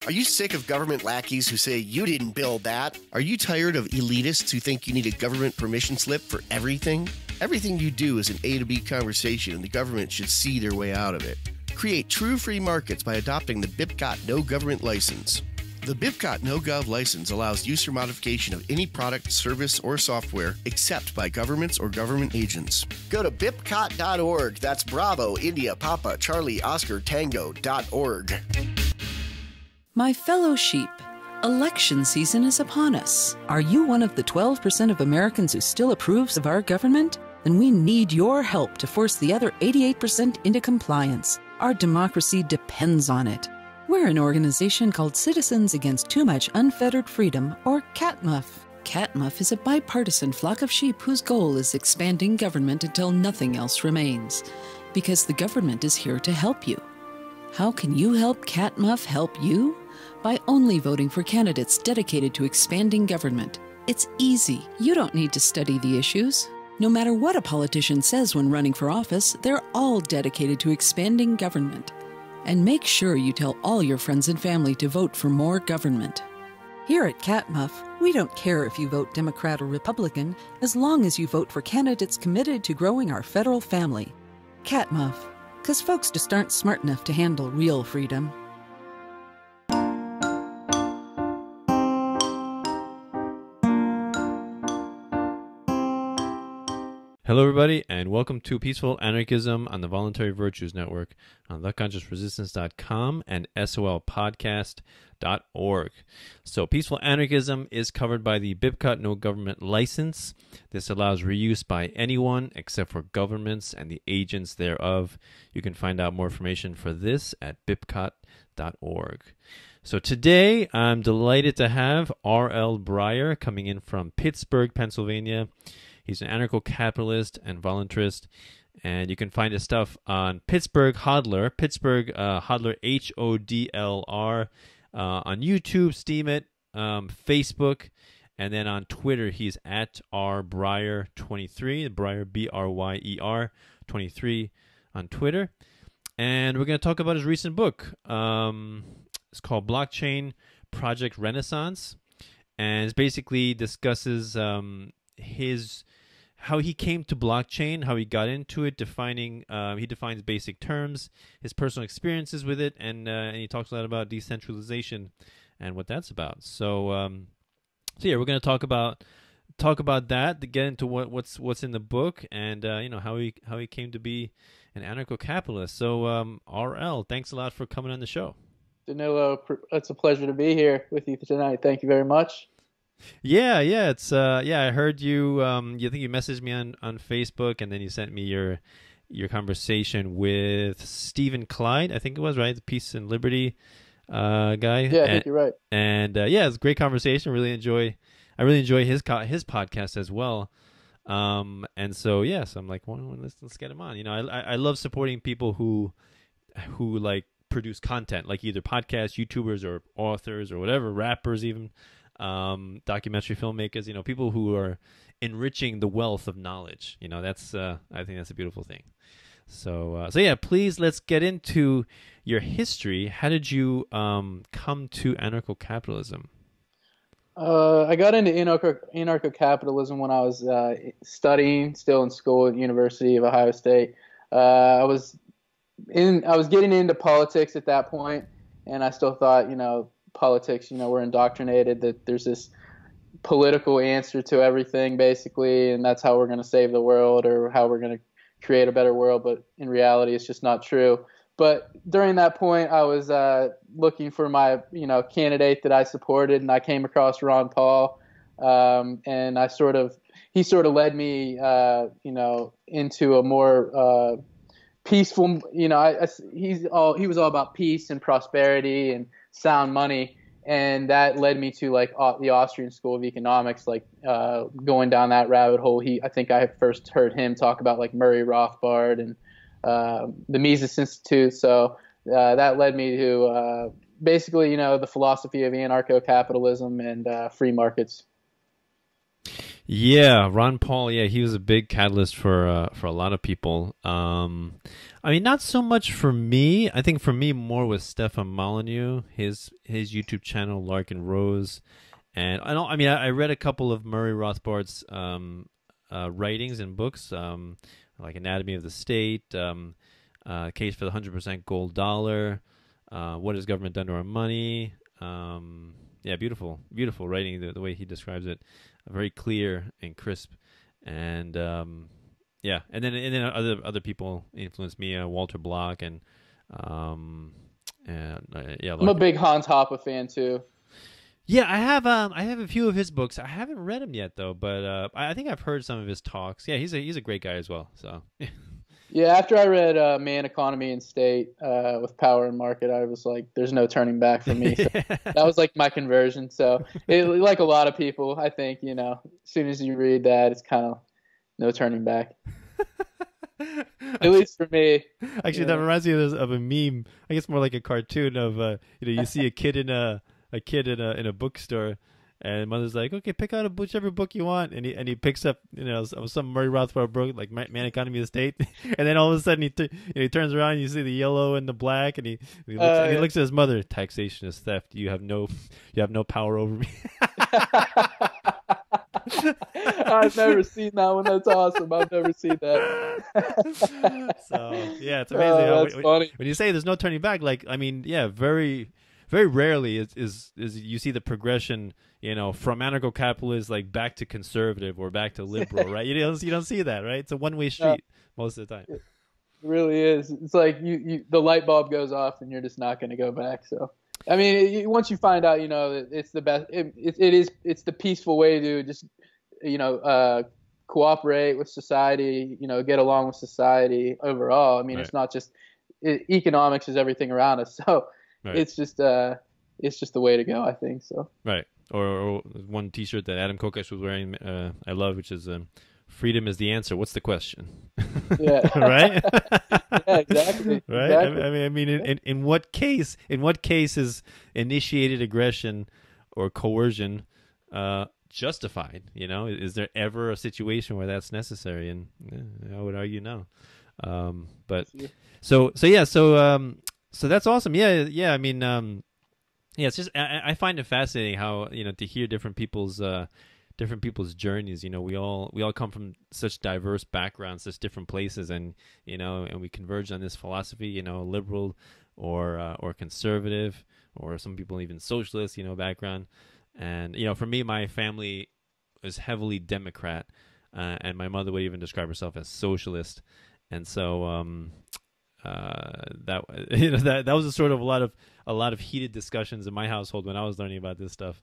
Are you sick of government lackeys who say you didn't build that? Are you tired of elitists who think you need a government permission slip for everything? Everything you do is an A to B conversation, and the government should see their way out of it. Create true free markets by adopting the BIPCOT No Government License. The BIPCOT No Gov license allows use or modification of any product, service, or software except by governments or government agents. Go to bipcot.org. That's Bravo, India, Papa, Charlie, Oscar, Tango.org. My fellow sheep, election season is upon us. Are you one of the 12% of Americans who still approves of our government? Then we need your help to force the other 88% into compliance. Our democracy depends on it. We're an organization called Citizens Against Too Much Unfettered Freedom, or CATMUF. CATMUF is a bipartisan flock of sheep whose goal is expanding government until nothing else remains. Because the government is here to help you. How can you help CATMUF help you? By only voting for candidates dedicated to expanding government. It's easy. You don't need to study the issues. No matter what a politician says when running for office, they're all dedicated to expanding government. And make sure you tell all your friends and family to vote for more government. Here at CATMUF, we don't care if you vote Democrat or Republican, as long as you vote for candidates committed to growing our federal family. CATMUF, because folks just aren't smart enough to handle real freedom. Hello, everybody, and welcome to Peaceful Anarchism on the Voluntary Virtues Network on theconsciousresistance.com and solpodcast.org. So, Peaceful Anarchism is covered by the BIPCOT No Government License. This allows reuse by anyone except for governments and the agents thereof. You can find out more information for this at bipcot.org. So today, I'm delighted to have RL Bryer coming in from Pittsburgh, Pennsylvania. He's an anarcho-capitalist and voluntarist, and you can find his stuff on Pittsburgh Hodler, Hodler, Hodlr, on YouTube, Steam it, Facebook, and then on Twitter, he's at rbryer23, Bryer, B-R-Y-E-R, 23 on Twitter. And we're going to talk about his recent book. It's called Blockchain Project Renaissance, and it basically discusses how he came to blockchain, how he got into it, he defines basic terms, his personal experiences with it, and he talks a lot about decentralization and what that's about. So yeah, we're going to talk about that, to get into what's in the book, and how he came to be an anarcho-capitalist. So RL, thanks a lot for coming on the show. Danilo, it's a pleasure to be here with you tonight. Thank you very much. Yeah, it's I heard you. You think you messaged me on Facebook, and then you sent me your conversation with Stephen Clyde, I think it was, right? The Peace and Liberty guy. Yeah, I think you're right. And it's a great conversation. I really enjoy his podcast as well. And so so I'm like, well, let's get him on. I love supporting people who like produce content, like either podcasts, YouTubers, or authors, or whatever, rappers even. Documentary filmmakers, people who are enriching the wealth of knowledge. That's I think that's a beautiful thing. So yeah, please, let's get into your history. How did you come to anarcho-capitalism? I got into anarcho-capitalism when I was studying, still in school at University of Ohio State. I was getting into politics at that point, and I still thought, politics, we're indoctrinated that there's this political answer to everything, basically, and that's how we're going to save the world, or how we're going to create a better world. But in reality, it's just not true. But during that point, I was looking for my, candidate that I supported, and I came across Ron Paul, and he sort of led me, into a more peaceful, he was all about peace and prosperity and sound money, and that led me to the Austrian School of Economics, going down that rabbit hole. I think I first heard him talk about Murray Rothbard and the Mises Institute. So that led me to basically the philosophy of anarcho-capitalism and free markets. Yeah, Ron Paul. Yeah, he was a big catalyst for a lot of people. I mean, not so much for me. I think for me more was Stefan Molyneux, his YouTube channel, Larken Rose, and I read a couple of Murray Rothbard's writings and books, like Anatomy of the State, Case for the 100% Gold Dollar, What Has Government Done to Our Money? Yeah, beautiful writing. The way he describes it, very clear and crisp, and yeah. And then other people influenced me, Walter Block, and yeah. I'm a big Hans Hoppe fan too. Yeah, I have a few of his books. I haven't read them yet though, but I think I've heard some of his talks. Yeah, he's a great guy as well. So. Yeah, after I read Man, Economy, and State with Power and Market, I was like, there's no turning back for me. So that was like my conversion. So like a lot of people, I think, as soon as you read that, it's kind of no turning back. At least for me. Actually, that reminds me of a meme. I guess more like a cartoon of, you see a kid in a bookstore. And mother's like, okay, pick out whichever book you want, and he picks up some Murray Rothbard book like Man, Economy, of the State, and then all of a sudden he turns around, and you see the yellow and the black, and he looks at his mother. Taxation is theft. You have no power over me. I've never seen that one. That's awesome. I've never seen that. So yeah, it's amazing. That's funny. When you say there's no turning back, like very very rarely is you see the progression, from anarcho-capitalist like back to conservative or back to liberal, right? You don't see that, right? It's a one-way street most of the time. It really is. It's like the light bulb goes off and you're just not going to go back. So I mean, once you find out, it's the best. It's the peaceful way to just cooperate with society. Get along with society overall. I mean, right. It's not just economics is everything around us. So. Right. It's just the way to go, I think. So right, or one T-shirt that Adam Kokesh was wearing, I love, which is "Freedom is the answer. What's the question?" Yeah, right. Yeah, exactly. Right. Exactly. I mean, in what case is initiated aggression or coercion justified? Is there ever a situation where that's necessary? And I would argue no. But so that's awesome. Yeah. I mean, it's just I find it fascinating how to hear different people's journeys. We all come from such diverse backgrounds, such different places, and and we converge on this philosophy. Liberal or conservative, or some people even socialist. Background, and for me, my family is heavily Democrat, and my mother would even describe herself as socialist, and so. That was a sort of a lot of heated discussions in my household when I was learning about this stuff,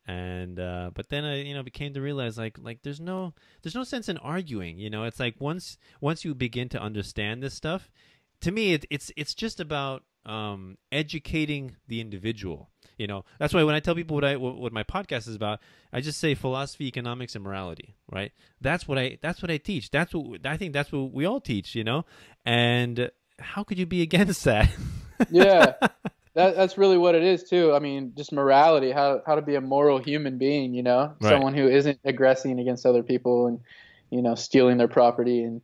and but then I became to realize like there's no sense in arguing. It's like once you begin to understand this stuff, to me it's just about educating the individual. That's why when I tell people what my podcast is about, I just say philosophy, economics, and morality. Right? That's what I teach. I think that's what we all teach. And how could you be against that? Yeah, that's really what it is too. I mean, just morality, how to be a moral human being, Right. Someone who isn't aggressing against other people and, stealing their property and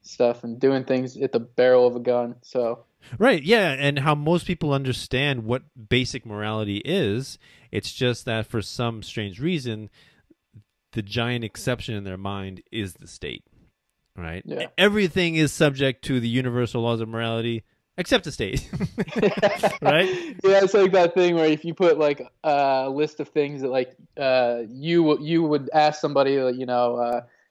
stuff and doing things at the barrel of a gun. So right, yeah, and how most people understand what basic morality is. It's just that for some strange reason, the giant exception in their mind is the state. Right. Yeah. Everything is subject to the universal laws of morality, except the state. Right. Yeah, it's like that thing where if you put like a list of things that like you would ask somebody,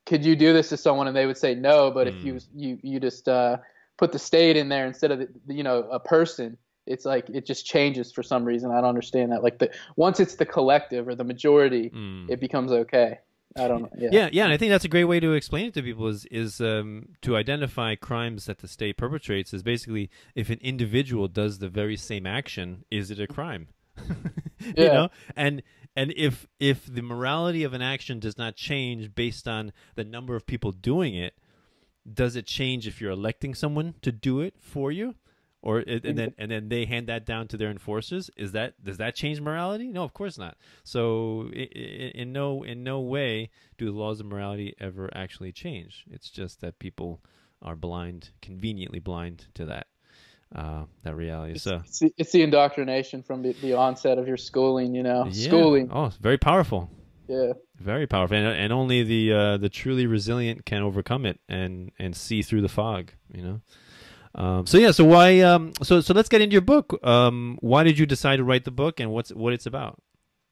could you do this to someone, and they would say no. But if you just put the state in there instead of a person, it's like it just changes for some reason. I don't understand that. Like once it's the collective or the majority, it becomes okay. I don't know. Yeah, and I think that's a great way to explain it to people is to identify crimes that the state perpetrates is basically if an individual does the very same action, is it a crime? Yeah. And if the morality of an action does not change based on the number of people doing it, does it change if you're electing someone to do it for you? and then they hand that down to their enforcers. Does that change morality? No, of course not. So in no way do the laws of morality ever actually change. It's just that people are conveniently blind to that reality. It's the indoctrination from the onset of your schooling. Yeah. Schooling. Oh, it's very powerful. Yeah. Very powerful, and only the truly resilient can overcome it and see through the fog. So why? So let's get into your book. Why did you decide to write the book, and what it's about?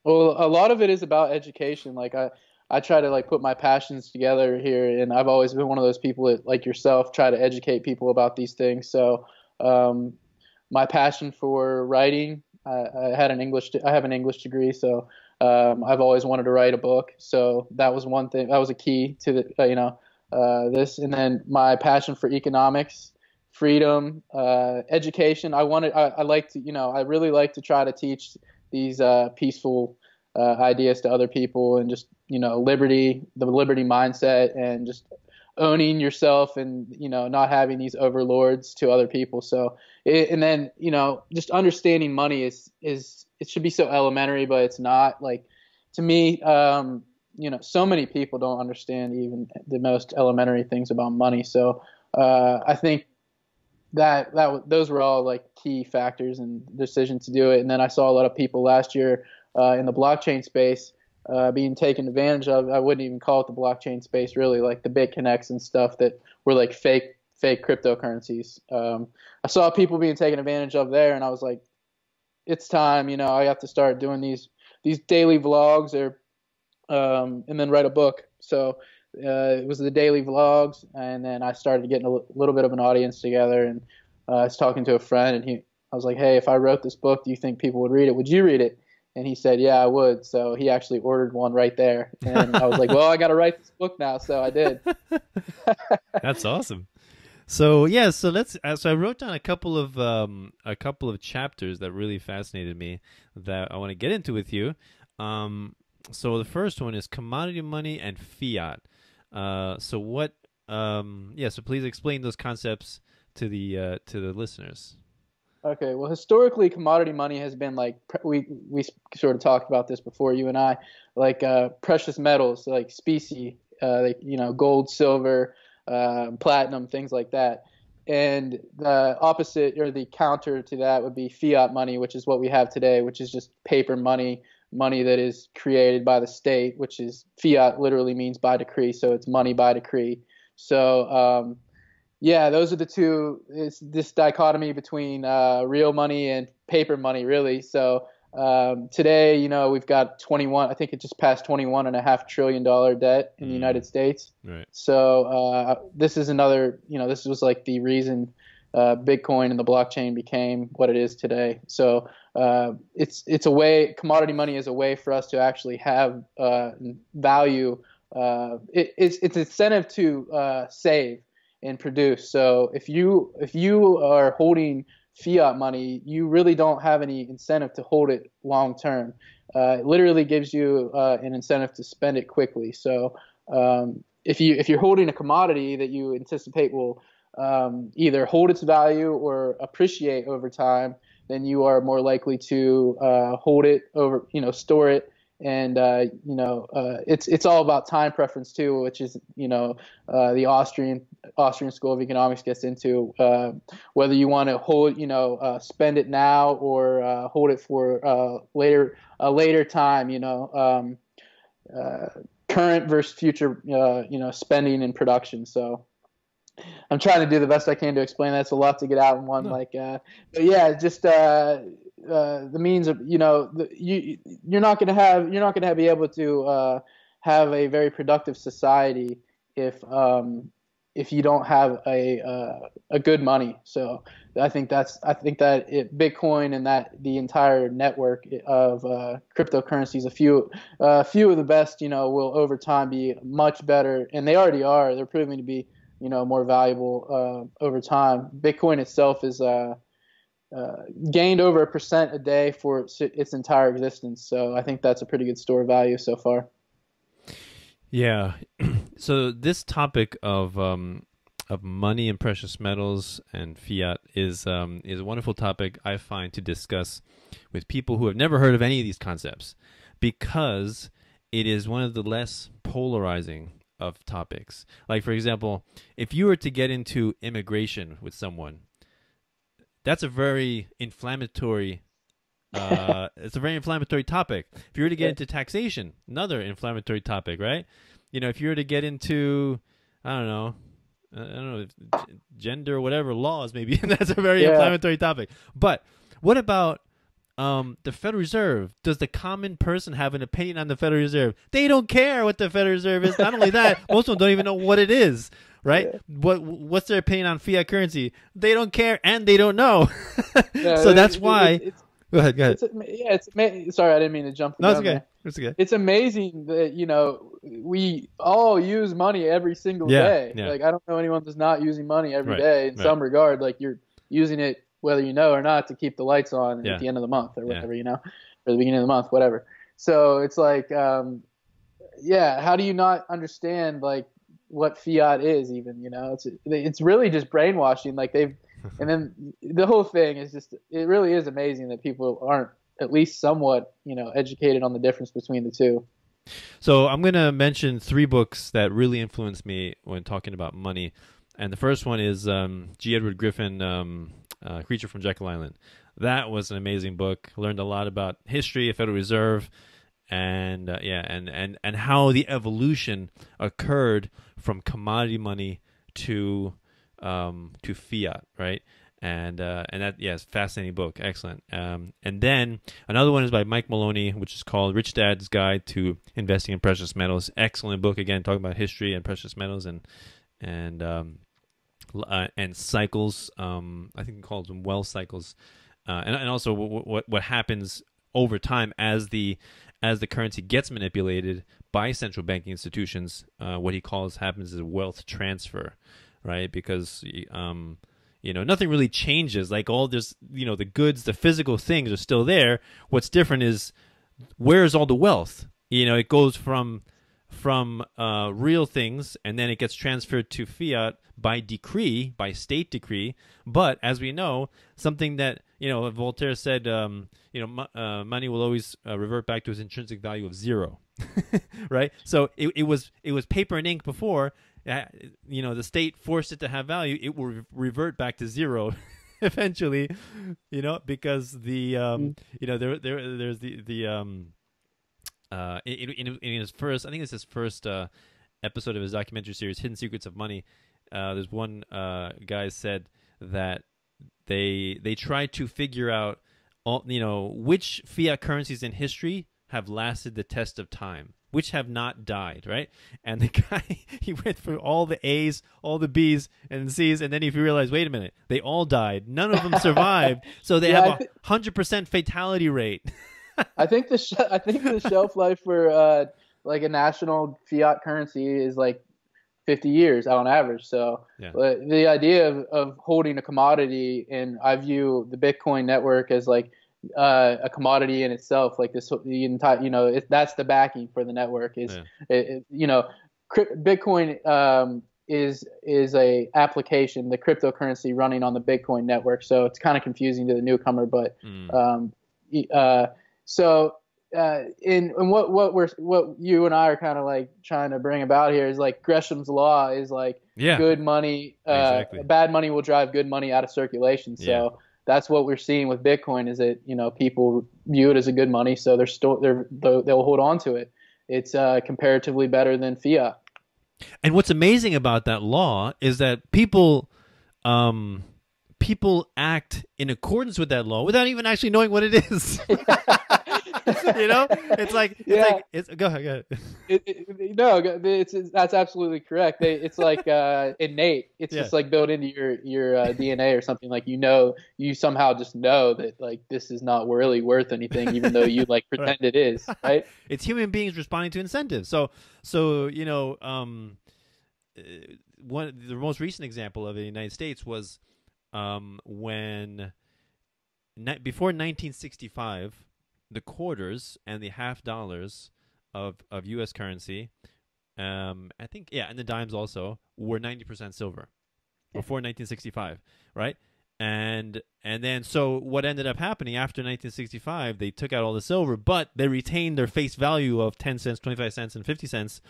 Well, a lot of it is about education. Like I try to put my passions together here, and I've always been one of those people that, like yourself, try to educate people about these things. So my passion for writing, I have an English degree, so I've always wanted to write a book. So that was one thing. That was a key to this. And then my passion for economics, freedom, education. I really like to try to teach these peaceful ideas to other people, and just liberty, the liberty mindset, and just owning yourself, and not having these overlords to other people. So and then just understanding money is it should be so elementary, but it's not. Like, to me, so many people don't understand even the most elementary things about money. So I think those were all like key factors in the decision to do it. And then I saw a lot of people last year in the blockchain space being taken advantage of. I wouldn't even call it the blockchain space, really, like the BitConnects and stuff that were like fake cryptocurrencies. I saw people being taken advantage of there, and I was like, it's time, I have to start doing these daily vlogs, and then write a book. So it was the daily vlogs, and then I started getting a little bit of an audience together, and I was talking to a friend, and I was like, hey, if I wrote this book, do you think people would read it? Would you read it? And he said, yeah, I would. So he actually ordered one right there, and I was like, well, I got to write this book now. So I did. That's awesome. So so I wrote down a couple of chapters that really fascinated me that I want to get into with you. So the first one is commodity money and fiat. So please explain those concepts to the listeners. Okay, well, historically, commodity money has been like, we sort of talked about this before, you and I, like precious metals, like specie, gold, silver, platinum, things like that. And the opposite, or the counter to that, would be fiat money, which is what we have today, which is just paper money that is created by the state, which is fiat literally means by decree. So it's money by decree. So, those are the two. It's this dichotomy between real money and paper money, really. So today, we've got I think it just passed $21.5 trillion debt in the United States. Right. So this is another, this was like the reason Bitcoin and the blockchain became what it is today. So it's a way, commodity money is a way for us to actually have value. It's incentive to save and produce. So if you are holding fiat money, you really don't have any incentive to hold it long term. It literally gives you an incentive to spend it quickly. So if you're holding a commodity that you anticipate will either hold its value or appreciate over time, then you are more likely to hold it over, store it. And it's all about time preference too, which is the Austrian School of Economics gets into whether you want to hold spend it now or hold it for a later time, current versus future spending and production. So I'm trying to do the best I can to explain that. It's a lot to get out in one. But yeah, just the means of you're not going to be able to have a very productive society if you don't have a good money. So I think that Bitcoin and that the entire network of cryptocurrencies, a few of the best, will over time be much better, and they already are. They're proving to be more valuable over time. Bitcoin itself is gained over 1% a day for its entire existence. So I think that's a pretty good store of value so far. Yeah. So this topic of money and precious metals and fiat is a wonderful topic I find to discuss with people who have never heard of any of these concepts, because it is one of the less polarizing of topics. Like, for example, if you were to get into immigration with someone, that's a very inflammatory it's a very inflammatory topic. If you were to get into taxation, another inflammatory topic, right? You know, if you were to get into, I don't know, gender or whatever laws, maybe that's a very inflammatory topic. But what about the Federal Reserve? Does the common person have an opinion on the Federal Reserve? They don't care what the Federal Reserve is. Not only that, most of them don't even know what it is, right? What's their opinion on fiat currency? They don't care, and they don't know. So that's why. Go ahead. Sorry, I didn't mean to jump. No, it's okay. It's okay. It's amazing that, you know, we all use money every single day. Yeah. Like, I don't know anyone that's not using money every Right. day in some regard. Like, you're using it whether you know or not to keep the lights on at the end of the month or whatever, you know, or the beginning of the month, whatever. So it's like, how do you not understand like what fiat is even? You know, it's really just brainwashing. Like and then the whole thing is just, it really is amazing that people aren't at least somewhat, you know, educated on the difference between the two. So I'm going to mention 3 books that really influenced me when talking about money. And the first one is G. Edward Griffin, Creature from Jekyll Island. That was an amazing book. Learned a lot about history, Federal Reserve, and and how the evolution occurred from commodity money to fiat, right? And that, yes, fascinating book, excellent. And then another one is by Mike Maloney, which is called Rich Dad's Guide to Investing in Precious Metals. Excellent book, again, talking about history and precious metals and cycles. I think he calls them wealth cycles, and also what happens over time as the currency gets manipulated by central banking institutions. What he calls happens is wealth transfer. Right, because nothing really changes. Like all this, the goods, the physical things are still there. What's different is where's all the wealth? It goes from real things, and then it gets transferred to fiat by decree, by state decree. But as we know, something that Voltaire said, money will always revert back to its intrinsic value of 0. Right. So it was paper and ink before. The state forced it to have value. It will revert back to 0 eventually, because the there's in his first, I think it's his first episode of his documentary series, Hidden Secrets of Money. There's one guy said that they tried to figure out which fiat currencies in history have lasted the test of time, which have not died, right? And the guy, he went through all the A's, all the B's, and C's, and then if you realize, wait a minute, they all died. None of them survived, so they have a 100% fatality rate. I think the shelf life for like a national fiat currency is like 50 years on average. So the idea of holding a commodity, and I view the Bitcoin network as like a commodity in itself, like the entire, that's the backing for the network. Bitcoin is a application, the cryptocurrency running on the Bitcoin network. So it's kind of confusing to the newcomer, but what you and I are kind of like trying to bring about here is like Gresham's law is like good money, bad money will drive good money out of circulation. So that's what we're seeing with Bitcoin is that, people view it as a good money. So they'll hold on to it. It's comparatively better than fiat. And what's amazing about that law is that people act in accordance with that law without even actually knowing what it is. It's like go ahead. That's absolutely correct. It's like innate. It's just like built into your DNA or something. Like you somehow just know that like this is not really worth anything, even though you like pretend it is. Right? It's human beings responding to incentives. So the most recent example of it in the United States was when before 1965. The quarters and the half dollars of U.S. currency, I think, and the dimes also, were 90% silver before 1965, right? And then so what ended up happening after 1965, they took out all the silver, but they retained their face value of 10 cents, 25 cents, and 50 cents.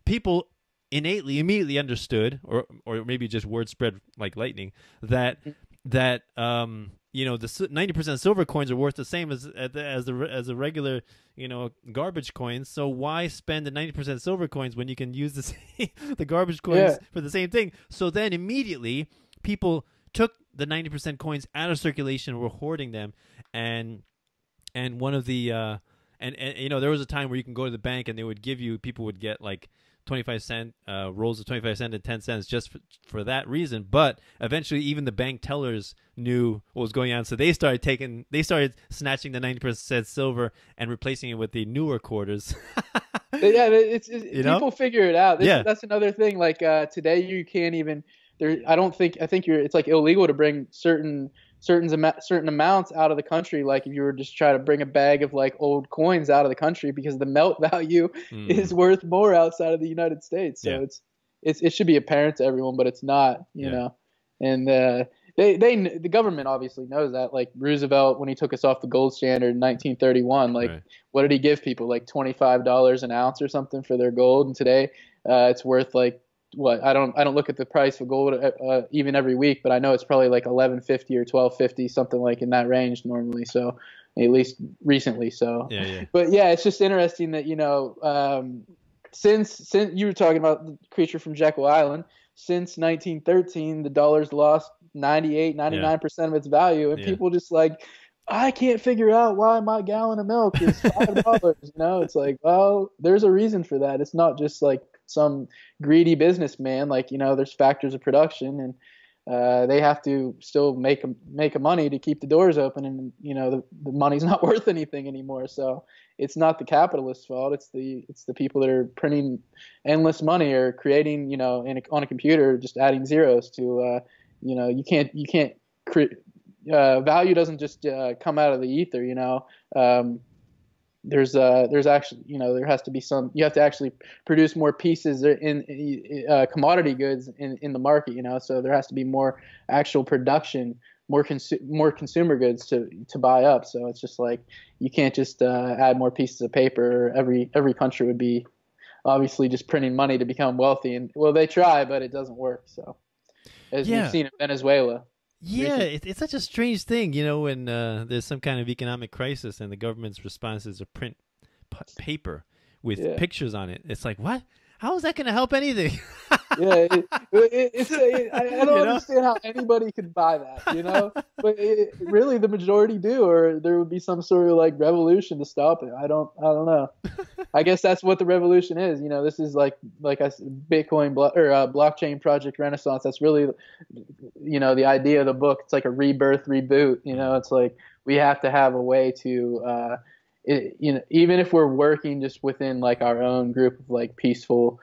People immediately understood, or maybe just word spread like lightning, that the 90% silver coins are worth the same as the regular garbage coins. So why spend the 90% silver coins when you can use the garbage coins for the same thing? So then immediately people took the 90% coins out of circulation, were hoarding them, and one of the there was a time where you can go to the bank and people would get like 25-cent rolls of 25 cents and 10 cents just for that reason. But eventually even the bank tellers knew what was going on, so they started snatching the 90% silver and replacing it with the newer quarters. Yeah, people figure it out. That's another thing. Like today you can't even I think it's like illegal to bring certain amounts out of the country. Like if you were just trying to bring a bag of like old coins out of the country, because the melt value is worth more outside of the United States. So it should be apparent to everyone, but it's not, you know. And the government obviously knows that. Like Roosevelt, when he took us off the gold standard in 1931, like what did he give people? Like $25 an ounce or something for their gold, and today it's worth like what? I don't look at the price of gold even every week, but I know it's probably like $11.50 or $12.50, something like in that range normally. So at least recently. So But yeah, it's just interesting that since you were talking about the creature from Jekyll Island, since 1913 the dollar's lost 99% of its value, and people just like, I can't figure out why my gallon of milk is $5. It's like, well, there's a reason for that. It's not just like some greedy businessman. Like, there's factors of production, and they have to still make a money to keep the doors open, and the money's not worth anything anymore. So it's not the capitalist's fault. It's the people that are printing endless money or creating on a computer, just adding zeros to you can't create value. Doesn't just come out of the ether. There's actually, there has to be you have to actually produce more pieces in commodity goods in the market, so there has to be more actual production, more consumer goods to buy up. So it's just like, you can't just add more pieces of paper. Every country would be obviously just printing money to become wealthy, and well, they try, but it doesn't work. So as we've seen in Venezuela. Yeah, it's such a strange thing, when there's some kind of economic crisis and the government's response is to print paper with pictures on it. It's like, what? How is that going to help anything? I don't understand how anybody could buy that, but really the majority do, or there would be some sort of like revolution to stop it. I don't know. I guess that's what the revolution is. This is like I said, Bitcoin blockchain project Renaissance. That's really, the idea of the book. It's like a rebirth, reboot. It's like we have to have a way to, even if we're working just within like our own group of like peaceful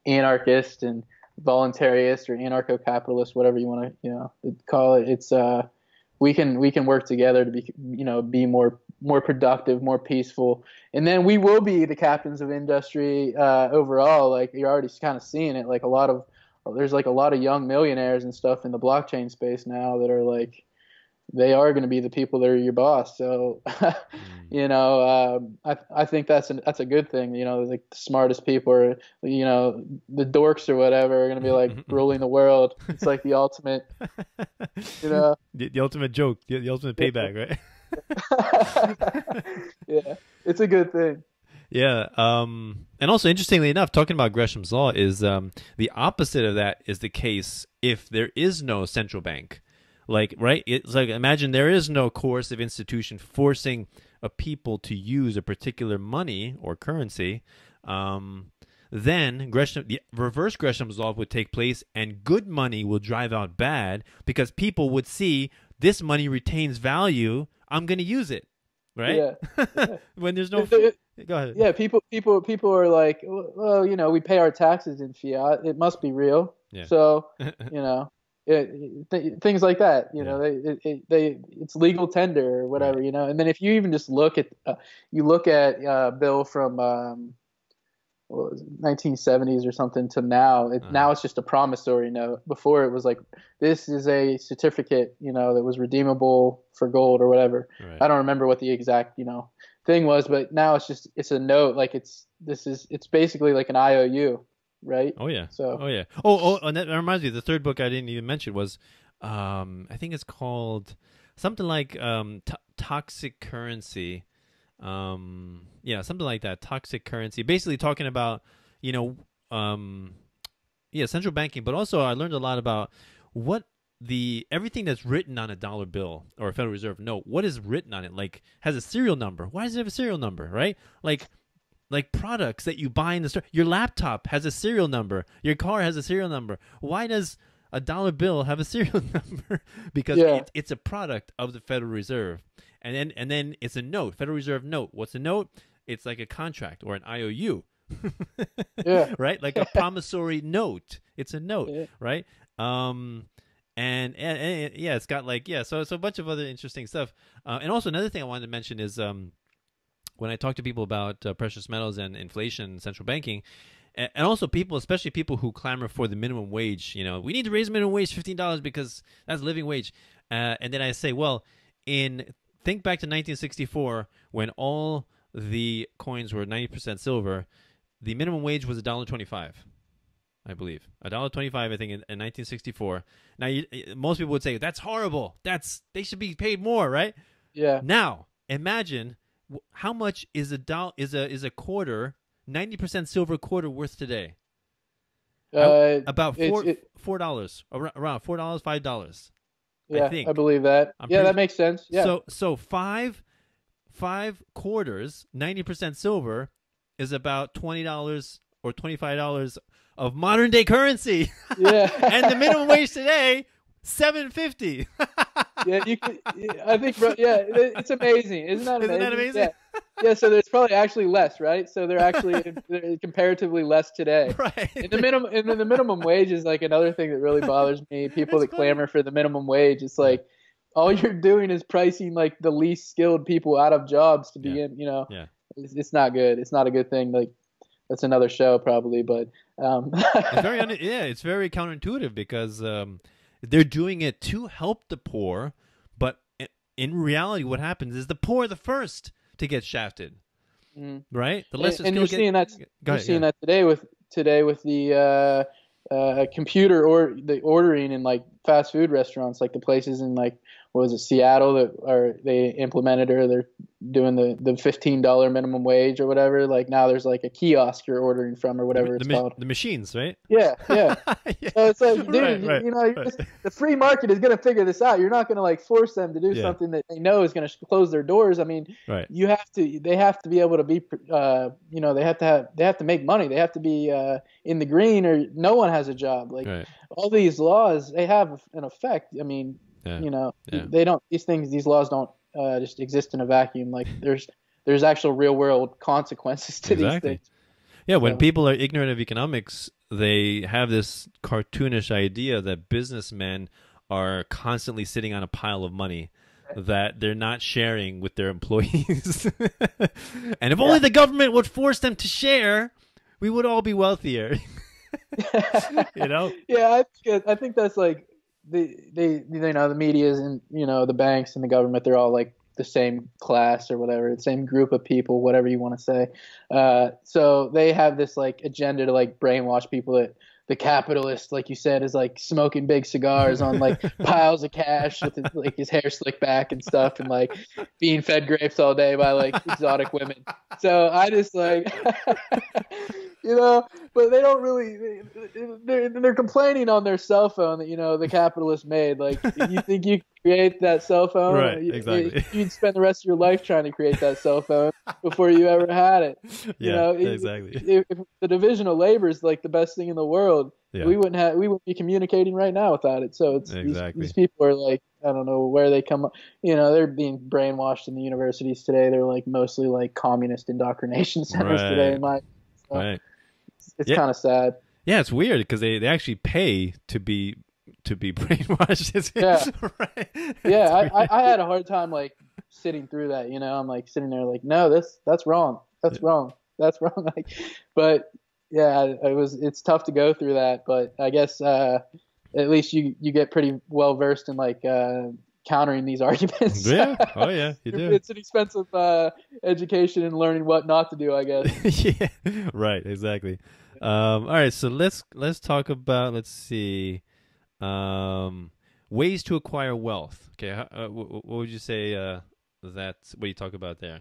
anarchists and voluntarists or anarcho-capitalists, whatever you want to call it, it's we can work together to be more productive, more peaceful, and then we will be the captains of industry overall. Like you're already kind of seeing it. Like there's like a lot of young millionaires and stuff in the blockchain space now that are like, they are going to be the people that are your boss. So, I think that's a good thing. Like the smartest people, or the dorks or whatever, are going to be like ruling the world. It's like the ultimate, the ultimate joke, the ultimate payback, right? Yeah, it's a good thing. Yeah. And also, interestingly enough, talking about Gresham's law is the opposite of that is the case if there is no central bank. Like, right? It's like, imagine there is no coercive institution forcing a people to use a particular money or currency. Then the reverse Gresham's law would take place, and good money will drive out bad because people would see this money retains value. I'm going to use it, right? Yeah. When there's no. Go ahead. Yeah, people are like, well, we pay our taxes in fiat. It must be real. Yeah. So, things like that, it's legal tender or whatever, right. And then if you even just look at Bill from what was it, 1970s or something to now. Now it's just a promissory note. Before it was like, this is a certificate, that was redeemable for gold or whatever. Right. I don't remember what the exact, thing was, but now it's a note. Like it's basically like an IOU, right? Oh yeah. So. Oh yeah. Oh, and that reminds me. The third book I didn't even mention was, I think it's called something like Toxic Currency. Yeah, something like that. Toxic Currency. Basically talking about, central banking, but also I learned a lot about everything that's written on a dollar bill or a Federal Reserve note. What is written on it? Like, has a serial number. Why does it have a serial number, right? Like products that you buy in the store. Your laptop has a serial number. Your car has a serial number. Why does a dollar bill have a serial number? Because it's a product of the Federal Reserve. And then it's a note, Federal Reserve note. What's a note? It's like a contract or an IOU. Yeah. Right? Like a promissory note. It's a note, right? And yeah, it's got so a bunch of other interesting stuff. And also another thing I wanted to mention is when I talk to people about precious metals and inflation and central banking, and also people, especially people who clamor for the minimum wage, we need to raise minimum wage $15 because that's living wage. And then I say, well, think back to 1964 when all the coins were 90% silver. The minimum wage was $1.25, I believe. $1.25, I think, in 1964. Now, most people would say that's horrible. They should be paid more, right? Yeah. Now, imagine how much is a quarter, 90% silver quarter worth today? About $4, around $4, $5. Yeah, I think. I believe that. That makes sense. Yeah. So five quarters, 90% silver, is about $20 or $25 of modern day currency. Yeah. And the minimum wage today, $7.50. Yeah, I think, it's amazing. Isn't that amazing? Isn't that amazing? Yeah, so there's probably actually less, right? So they're comparatively less today. Right. And the minimum wage is like another thing that really bothers me. People that clamor for the minimum wage, it's like all you're doing is pricing like the least skilled people out of jobs to be in. Yeah. It's not good. It's not a good thing. Like that's another show probably, but it's very counterintuitive because they're doing it to help the poor, but in reality, what happens is the poor are the first to get shafted, right? The lesser and you're seeing that. You're seeing that today with the computer or the ordering in like fast food restaurants, like the places in like what was it, Seattle they implemented or they're doing the $15 minimum wage or whatever. Like now there's like a kiosk you're ordering from or whatever it's called. The machines, right? Yeah. Yeah. So it's like, dude, right, the free market is going to figure this out. You're not going to like force them to do something that they know is going to close their doors. I mean, they have to be able to be, they have to make money. They have to be in the green or no one has a job. Like all these laws, they have an effect. I mean, they don't, these laws don't just exist in a vacuum. Like there's actual real world consequences to these things. Yeah, when people are ignorant of economics, they have this cartoonish idea that businessmen are constantly sitting on a pile of money that they're not sharing with their employees. And if only the government would force them to share, we would all be wealthier. Yeah, I think that's like the medias and the banks and the government, they're all like the same class or whatever, the same group of people, whatever you want to say. So they have this like agenda to like brainwash people that the capitalist, like you said, is like smoking big cigars on like piles of cash with his hair slicked back and stuff, and like being fed grapes all day by like exotic women. So I just like, but they don't really. They're complaining on their cell phone that the capitalist made. Like, you think you create that cell phone? Right, exactly. You'd spend the rest of your life trying to create that cell phone before you ever had it. Exactly. If the division of labor is like the best thing in the world, we wouldn't be communicating right now without it. So it's these people are like, I don't know where they come up. They're being brainwashed in the universities today. They're like mostly like communist indoctrination centers today. It's kind of sad. Yeah, it's weird because they actually pay to be brainwashed. Yeah, I had a hard time like sitting through that. I'm like sitting there like, no, that's wrong. That's wrong. that's wrong. Like, but yeah, it's tough to go through that, but I guess at least you get pretty well versed in like countering these arguments. Yeah. Oh yeah, you do. It's an expensive education and learning what not to do, I guess. Yeah. Right. Exactly. All right. So let's talk about, let's see, ways to acquire wealth. Okay. What would you say that's what you talk about there?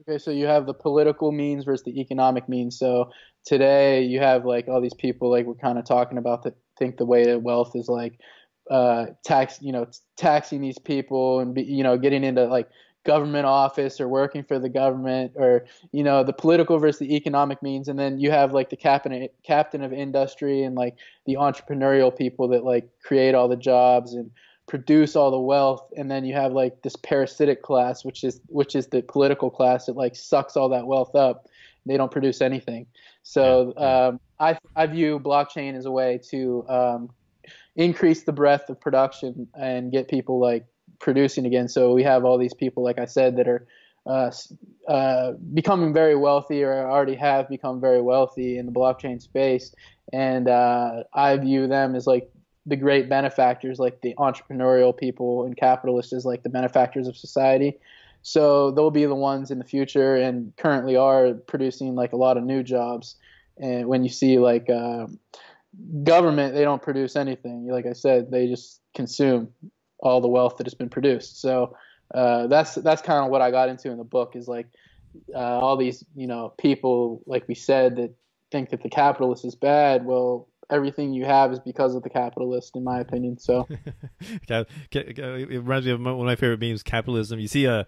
Okay, so you have the political means versus the economic means. So today you have like all these people, like we're kind of talking about, that think the way to wealth is like taxing these people and getting into like government office or working for the government, or the political versus the economic means. And then you have like the captain of industry and like the entrepreneurial people that like create all the jobs and produce all the wealth. And then you have like this parasitic class, which is the political class that like sucks all that wealth up. They don't produce anything. So I view blockchain as a way to increase the breadth of production and get people like producing again. So we have all these people, like I said, that are becoming very wealthy, or already have become very wealthy in the blockchain space. And I view them as like the great benefactors, like the entrepreneurial people and capitalists as like the benefactors of society. So they'll be the ones in the future, and currently are producing like a lot of new jobs. And when you see like government, they don't produce anything. Like I said, they just consume all the wealth that has been produced. So that's kind of what I got into in the book, is like all these people, like we said, that think that the capitalist is bad. Well, everything you have is because of the capitalist, in my opinion. So it reminds me of one of my favorite memes, capitalism. You see a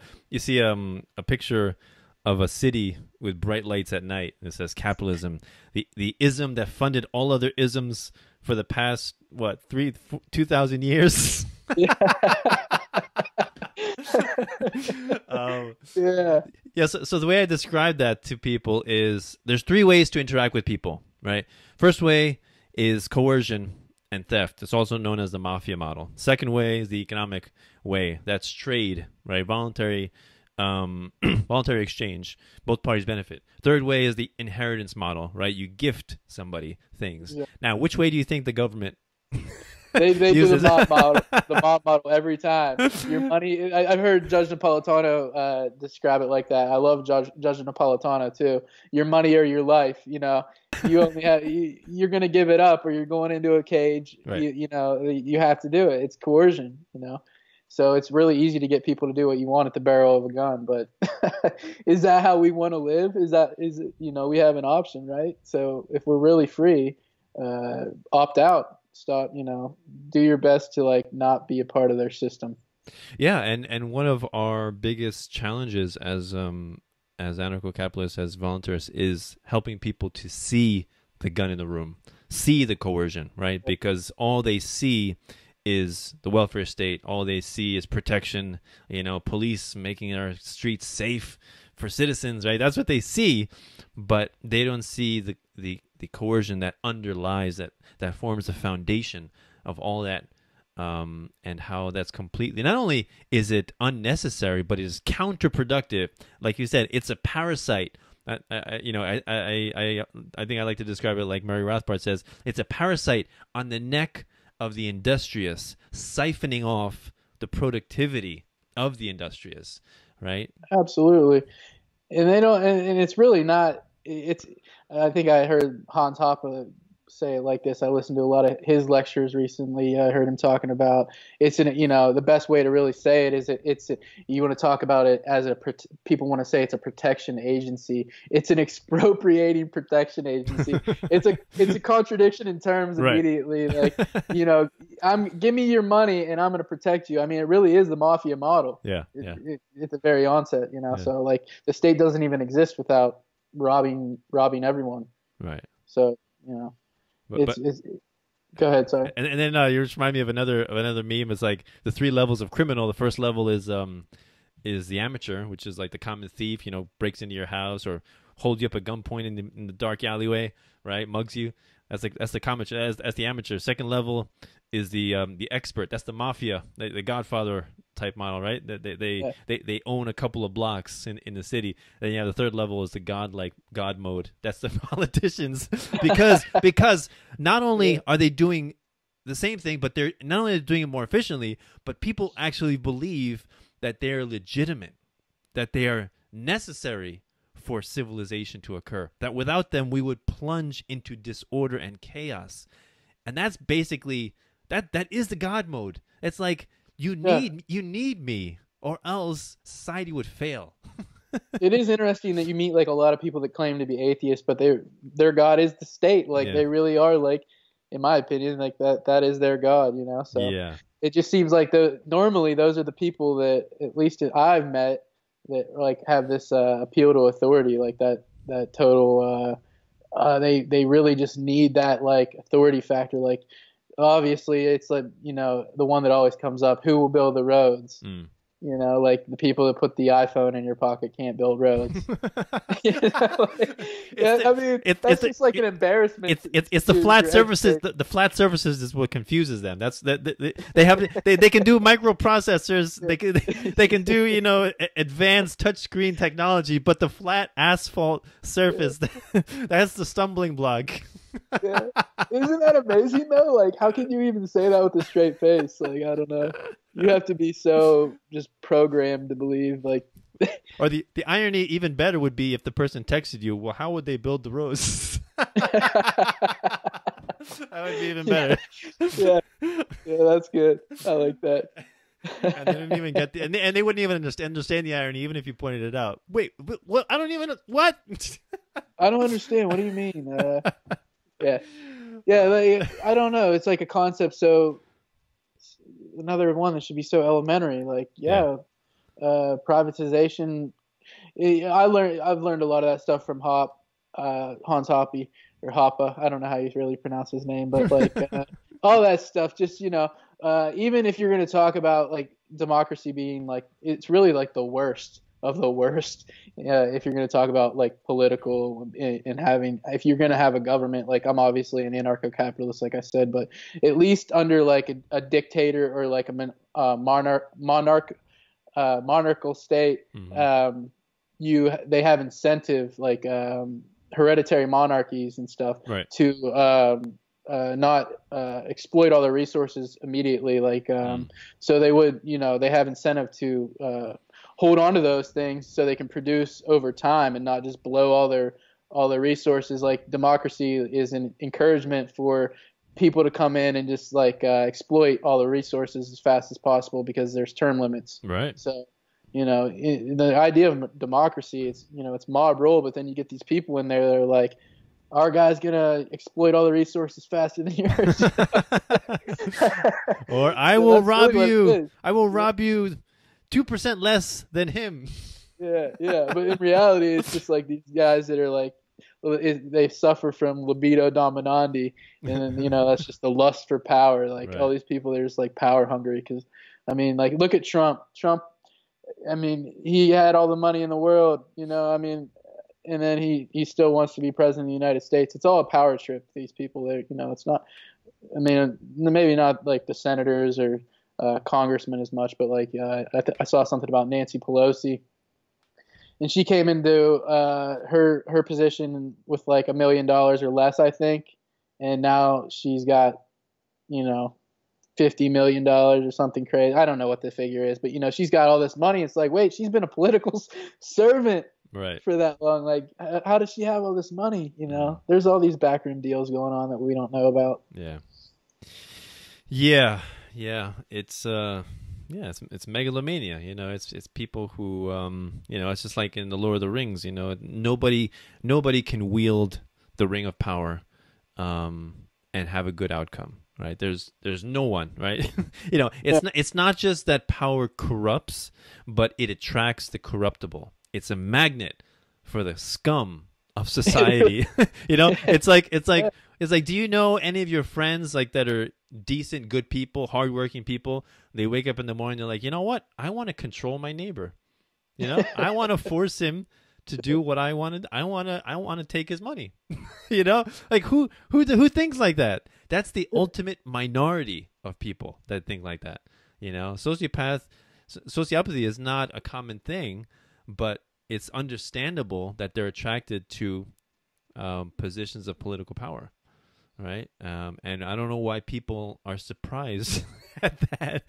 picture of a city with bright lights at night, and it says capitalism, the ism that funded all other isms for the past 2,000 years. Yeah. Yeah. So the way I describe that to people is there's three ways to interact with people, right? First way is coercion and theft. It's also known as the mafia model. Second way is the economic way. That's trade, right? Voluntary exchange. Both parties benefit. Third way is the inheritance model, right? You gift somebody things. Yeah. Now, which way do you think the government They do the mob model every time. Your money. I've heard Judge Napolitano describe it like that. I love Judge Napolitano too. Your money or your life. You only have. You're going to give it up, or you're going into a cage. Right. You have to do it. It's coercion. So it's really easy to get people to do what you want at the barrel of a gun. But is that how we want to live? We have an option, right? So if we're really free, opt out. Stop, do your best to like not be a part of their system. Yeah, and one of our biggest challenges as anarcho-capitalists, as volunteers, is helping people to see the gun in the room, see the coercion, right? Because all they see is the welfare state. All they see is protection, police making our streets safe for citizens, right? That's what they see, but they don't see the coercion that underlies, that forms the foundation of all that, and how that's completely, not only is it unnecessary, but it is counterproductive. Like you said, it's a parasite. I think I like to describe it like Murray Rothbard says, it's a parasite on the neck of the industrious, siphoning off the productivity of the industrious, right? Absolutely. And they don't, and it's really not, I think I heard Hans Hoppe say it like this. I listened to a lot of his lectures recently. I heard him talking about the best way to really say it is you want to talk about it as people want to say it's a protection agency. It's an expropriating protection agency. It's a contradiction in terms immediately. Right. Like, give me your money and I'm going to protect you. I mean, it really is the mafia model. Yeah. At the very onset, Yeah. So like the state doesn't even exist without robbing everyone. Right. So, go ahead, sorry. And then you just remind me of another meme. It's like the three levels of criminal. The first level is the amateur, which is like the common thief, breaks into your house or holds you up at gunpoint in the dark alleyway, right? Mugs you. That's the common. That's the amateur. Second level is the expert. That's the mafia, the Godfather type model, right? That Yeah. they own a couple of blocks in the city. Then you have the third level is the God mode. That's the politicians, because not only are they doing the same thing, but they're not only doing it more efficiently, but people actually believe that they're legitimate, that they are necessary for civilization to occur, that without them we would plunge into disorder and chaos. And that's basically that is the God mode. It's like you need me, or else society would fail. It is interesting that you meet like a lot of people that claim to be atheists, but their God is the state. Like they really are, like, in my opinion, like that is their God, you know? So it just seems like normally those are the people that, at least I've met, that like have this appeal to authority, like that total they really just need that like authority factor. Like obviously it's like, you know, the one that always comes up, who will build the roads? You know, like the people that put the iPhone in your pocket can't build roads. You know, that's just like an embarrassment. It's the flat surfaces. The flat surfaces is what confuses them. That's they can do microprocessors. They can do, you know, advanced touchscreen technology, but the flat asphalt surface, that's the stumbling block. Yeah. Isn't that amazing though? Like, how can you even say that with a straight face? Like, I don't know. You have to be so just programmed to believe, like. Or the irony, even better, would be if the person texted you, well, how would they build the roads? That would be even better. Yeah, that's good. I like that. And they didn't even get and they wouldn't even understand the irony, even if you pointed it out. Wait, what? I don't even what? I don't understand. What do you mean? Yeah. Like, I don't know. It's like a concept. So another one that should be so elementary. Like, privatization. I've learned a lot of that stuff from Hans Hoppe, or Hoppe. I don't know how you really pronounce his name, but like all that stuff. Just, you know, even if you're going to talk about like democracy being like, it's really like the worst of the worst. If you're going to talk about like political and having, if you're going to have a government, like I'm obviously an anarcho-capitalist, like I said, but at least under like a dictator or like a monarchical state, they have incentive, like hereditary monarchies and stuff, right, to not exploit all their resources immediately. Like so they would, you know, they have incentive to hold on to those things so they can produce over time and not just blow all their resources. Like democracy is an encouragement for people to come in and just like exploit all the resources as fast as possible because there's term limits. Right. So, you know, the idea of democracy is, you know, it's mob rule, but then you get these people in there that are like, our guy's gonna exploit all the resources faster than yours. Or I will rob you. I will rob you 2% less than him. Yeah. But in reality, it's just like these guys that are like, they suffer from libido dominandi, and you know, that's just the lust for power. Like all these people, they're just like power hungry. Because I mean, like look at Trump. I mean, he had all the money in the world, you know. I mean, and then he still wants to be president of the United States. It's all a power trip. These people, you know, it's not. I mean, maybe not like the senators or congressmen as much, but like I saw something about Nancy Pelosi, and she came into her position with like $1 million or less, I think, and now she's got, you know, $50 million or something crazy. I don't know what the figure is, but you know, she's got all this money. It's like, wait, she's been a political servant for that long. Like, how does she have all this money? You know, there's all these backroom deals going on that we don't know about. Yeah, it's megalomania. You know, it's people who you know, it's just like in the Lord of the Rings. You know, nobody can wield the ring of power and have a good outcome. Right? There's no one. Right? You know, it's not just that power corrupts, but it attracts the corruptible. It's a magnet for the scum of society. You know, it's like, do you know any of your friends like that are decent, good people, hardworking people? They wake up in the morning, they're like, you know what? I want to control my neighbor. You know, I want to force him to do what I wanted. I want to take his money. You know, like who thinks like that? That's the ultimate minority of people that think like that. You know, sociopaths sociopathy is not a common thing, but it's understandable that they're attracted to positions of political power, right? And I don't know why people are surprised at that.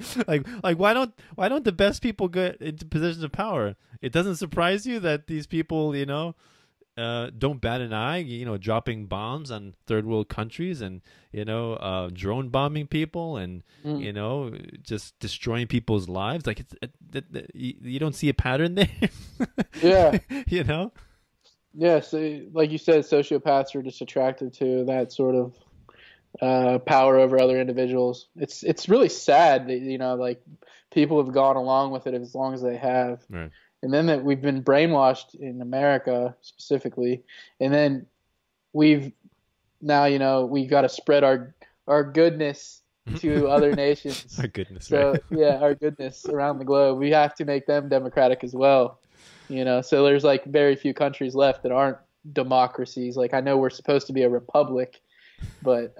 Like why don't the best people get into positions of power? It doesn't surprise you that these people, don't bat an eye, dropping bombs on third world countries and, drone bombing people and, just destroying people's lives. Like you don't see a pattern there. Yeah. Yeah. So like you said, sociopaths are just attracted to that sort of power over other individuals. It's really sad that, like people have gone along with it as long as they have. Right. And then that we've been brainwashed in America specifically, and then we've now we got to spread our goodness to other nations. Our goodness, so right? Yeah, our goodness around the globe. We have to make them democratic as well. So there's like very few countries left that aren't democracies. Like I know we're supposed to be a republic, but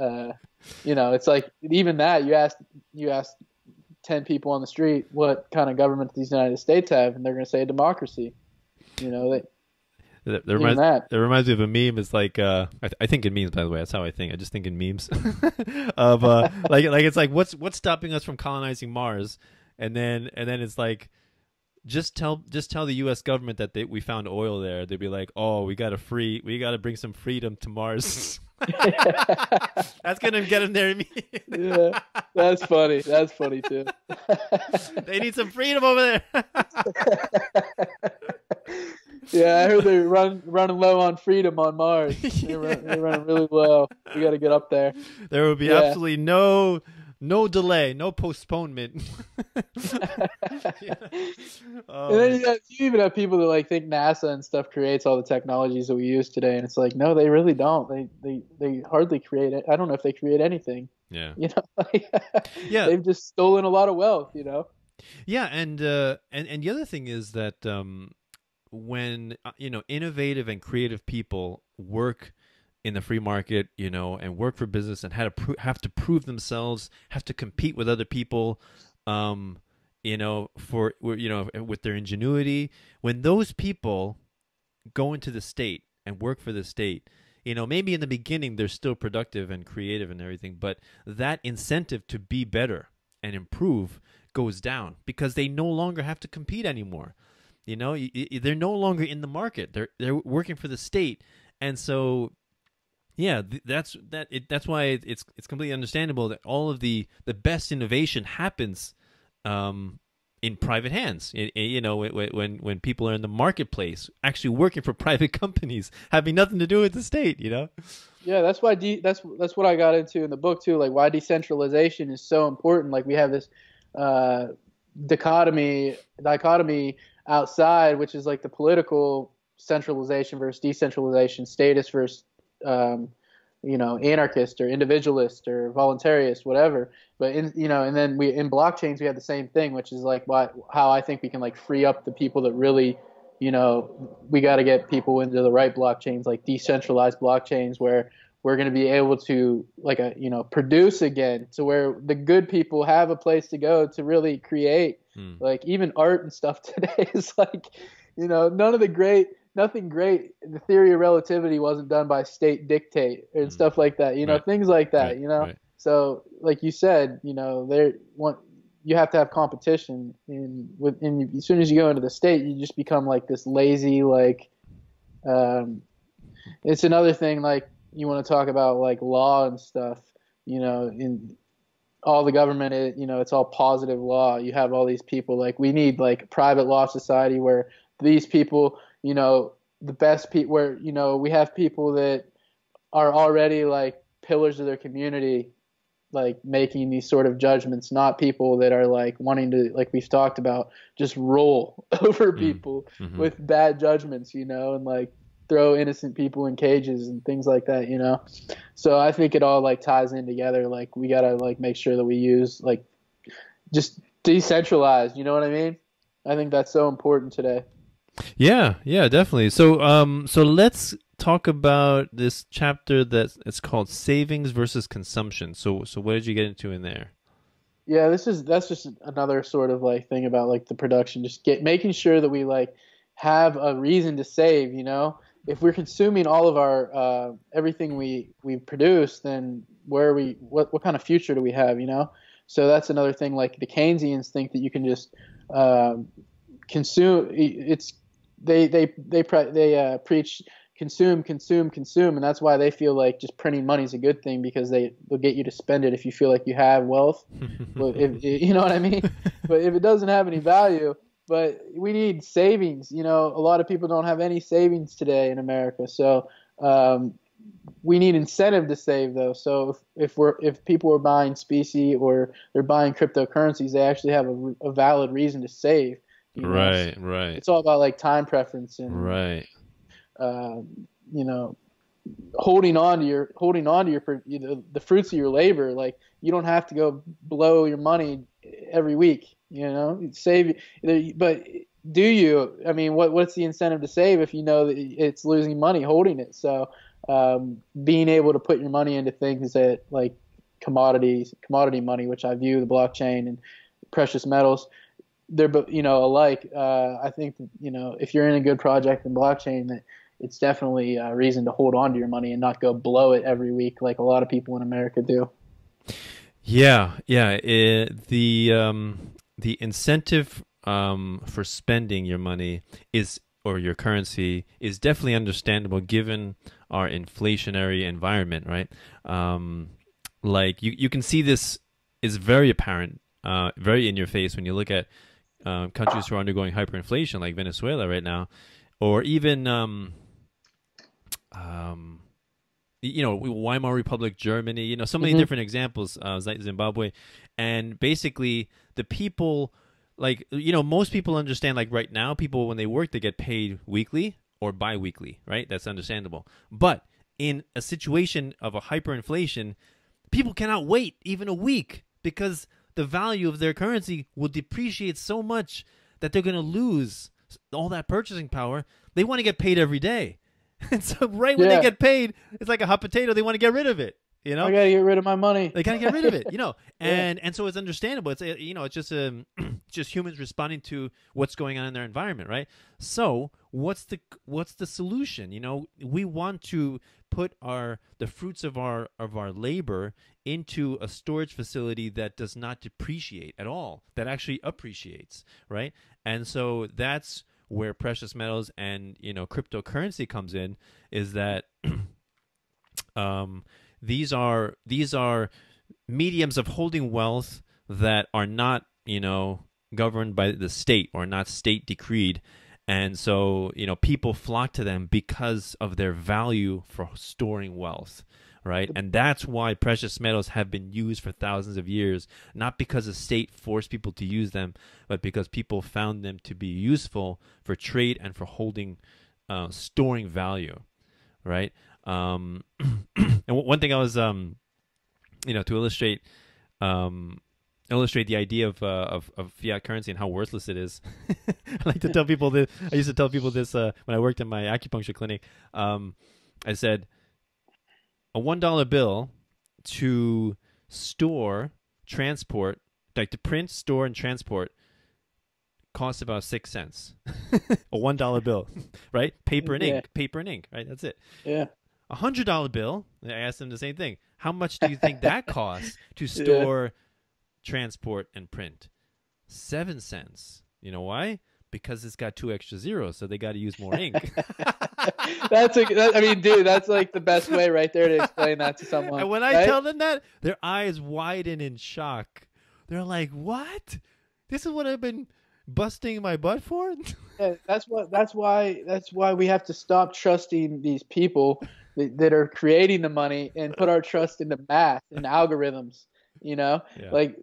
it's like even that you ask 10 people on the street what kind of government these United States have, and they're going to say a democracy. That reminds me of a meme. It's like I think in memes, by the way. That's how I think. I just think in memes of like it's like what's stopping us from colonizing Mars, and then it's like just tell the U.S. government that we found oil there. They'd be like, oh, we got to bring some freedom to Mars. That's gonna get them there immediately. Yeah, that's funny. That's funny too. They need some freedom over there. Yeah, I heard they're running low on freedom on Mars. They're running really low. We got to get up there. There will be absolutely no delay, no postponement. And then you even have people that like think NASA and stuff creates all the technologies that we use today, and it's like, no, they really don't. They hardly create it. I don't know if they create anything. Yeah. Yeah. They've just stolen a lot of wealth. Yeah, and the other thing is that when innovative and creative people work in the free market, and work for business and have to prove themselves, have to compete with other people, with their ingenuity. When those people go into the state and work for the state, maybe in the beginning they're still productive and creative and everything, but that incentive to be better and improve goes down because they no longer have to compete anymore. They're no longer in the market. They're working for the state, and so. Yeah, that's why it's completely understandable that all of the best innovation happens in private hands. When people are in the marketplace, actually working for private companies, having nothing to do with the state. Yeah, that's why that's what I got into in the book too. Like why decentralization is so important. Like we have this dichotomy outside, which is like the political centralization versus decentralization, status versus anarchist or individualist or voluntarist, whatever. But and then in blockchains we have the same thing, which is like how I think we can like free up the people that really, we got to get people into the right blockchains, like decentralized blockchains, where we're going to be able to produce again, to where the good people have a place to go to really create. Like even art and stuff today is like, nothing great. The theory of relativity wasn't done by state dictate and stuff like that. Right. Things like that. Right. So like you said, you have to have competition. And as soon as you go into the state, you just become like this lazy. Like, it's another thing. Like you want to talk about like law and stuff. In all the government, it's all positive law. You have all these people. Like we need like a private law society where these people. The best people where, we have people that are already like pillars of their community, like making these sort of judgments, not people that are like wanting to, like we've talked about, just roll over people with bad judgments, and like throw innocent people in cages and things like that, So I think it all like ties in together. Like we got to like make sure that we use like just decentralized, you know what I mean? I think that's so important today. Yeah, definitely. So, so let's talk about this chapter it's called Savings versus Consumption. So what did you get into in there? Yeah, that's just another sort of like thing about like the production. Just making sure that we like have a reason to save. You know, if we're consuming all of our everything we produce, then where are we? What kind of future do we have? You know, so that's another thing. Like the Keynesians think that you can just consume. They preach consume, and that's why they feel like just printing money is a good thing, because they'll get you to spend it if you feel like you have wealth. Well, you know what I mean? But if it doesn't have any value, but we need savings. You know, a lot of people don't have any savings today in America, so we need incentive to save though. So if people are buying specie or they're buying cryptocurrencies, they actually have a valid reason to save. Right. It's all about like time preference and you know, holding on to your the fruits of your labor. Like you don't have to go blow your money every week. You know, save. But do you? I mean, what's the incentive to save if you know that it's losing money holding it? So being able to put your money into things that like commodity money, which I view the blockchain and precious metals, they're alike. I think that, if you're in a good project in blockchain, that it's definitely a reason to hold on to your money and not go blow it every week like a lot of people in America do. Yeah. The incentive for spending your money or your currency is definitely understandable given our inflationary environment, right? Like you can see this is very apparent, very in your face when you look at countries who are undergoing hyperinflation like Venezuela right now, or even Weimar Republic, Germany, so many different examples, Zimbabwe. And basically the people, like, most people understand, like right now, people, when they work, they get paid weekly or bi-weekly, right? That's understandable. But in a situation of a hyperinflation, people cannot wait even a week because the value of their currency will depreciate so much that they're going to lose all that purchasing power. They want to get paid every day. And so when they get paid, it's like a hot potato. They want to get rid of it. I got to get rid of my money. They got to get rid of it, and so it's understandable. It's, it's just just humans responding to what's going on in their environment, right? So what's the solution? We want to put the fruits of our labor into a storage facility that does not depreciate at all, that actually appreciates, right? And so that's where precious metals and cryptocurrency comes in, is that these are mediums of holding wealth that are not governed by the state or not state decreed, and so people flock to them because of their value for storing wealth, right? And that's why precious metals have been used for thousands of years, not because the state forced people to use them, but because people found them to be useful for trade and for holding, storing value, right? And one thing I was, to illustrate the idea of fiat currency and how worthless it is. I like to tell people this. I used to tell people this when I worked in my acupuncture clinic. I said, a $1 bill to store, transport, like to print, store, and transport, costs about 6 cents. A $1 bill, right? Paper and ink, right? That's it. Yeah. A $100 bill, I asked them the same thing. How much do you think that costs to store, transport, and print? 7 cents. You know why? Because it's got 2 extra zeros, so they got to use more ink. Dude, that's like the best way right there to explain that to someone. And when I tell them that, their eyes widen in shock. They're like, "What? This is what I've been busting my butt for?" Yeah, that's why we have to stop trusting these people that are creating the money and put our trust into math and algorithms. Like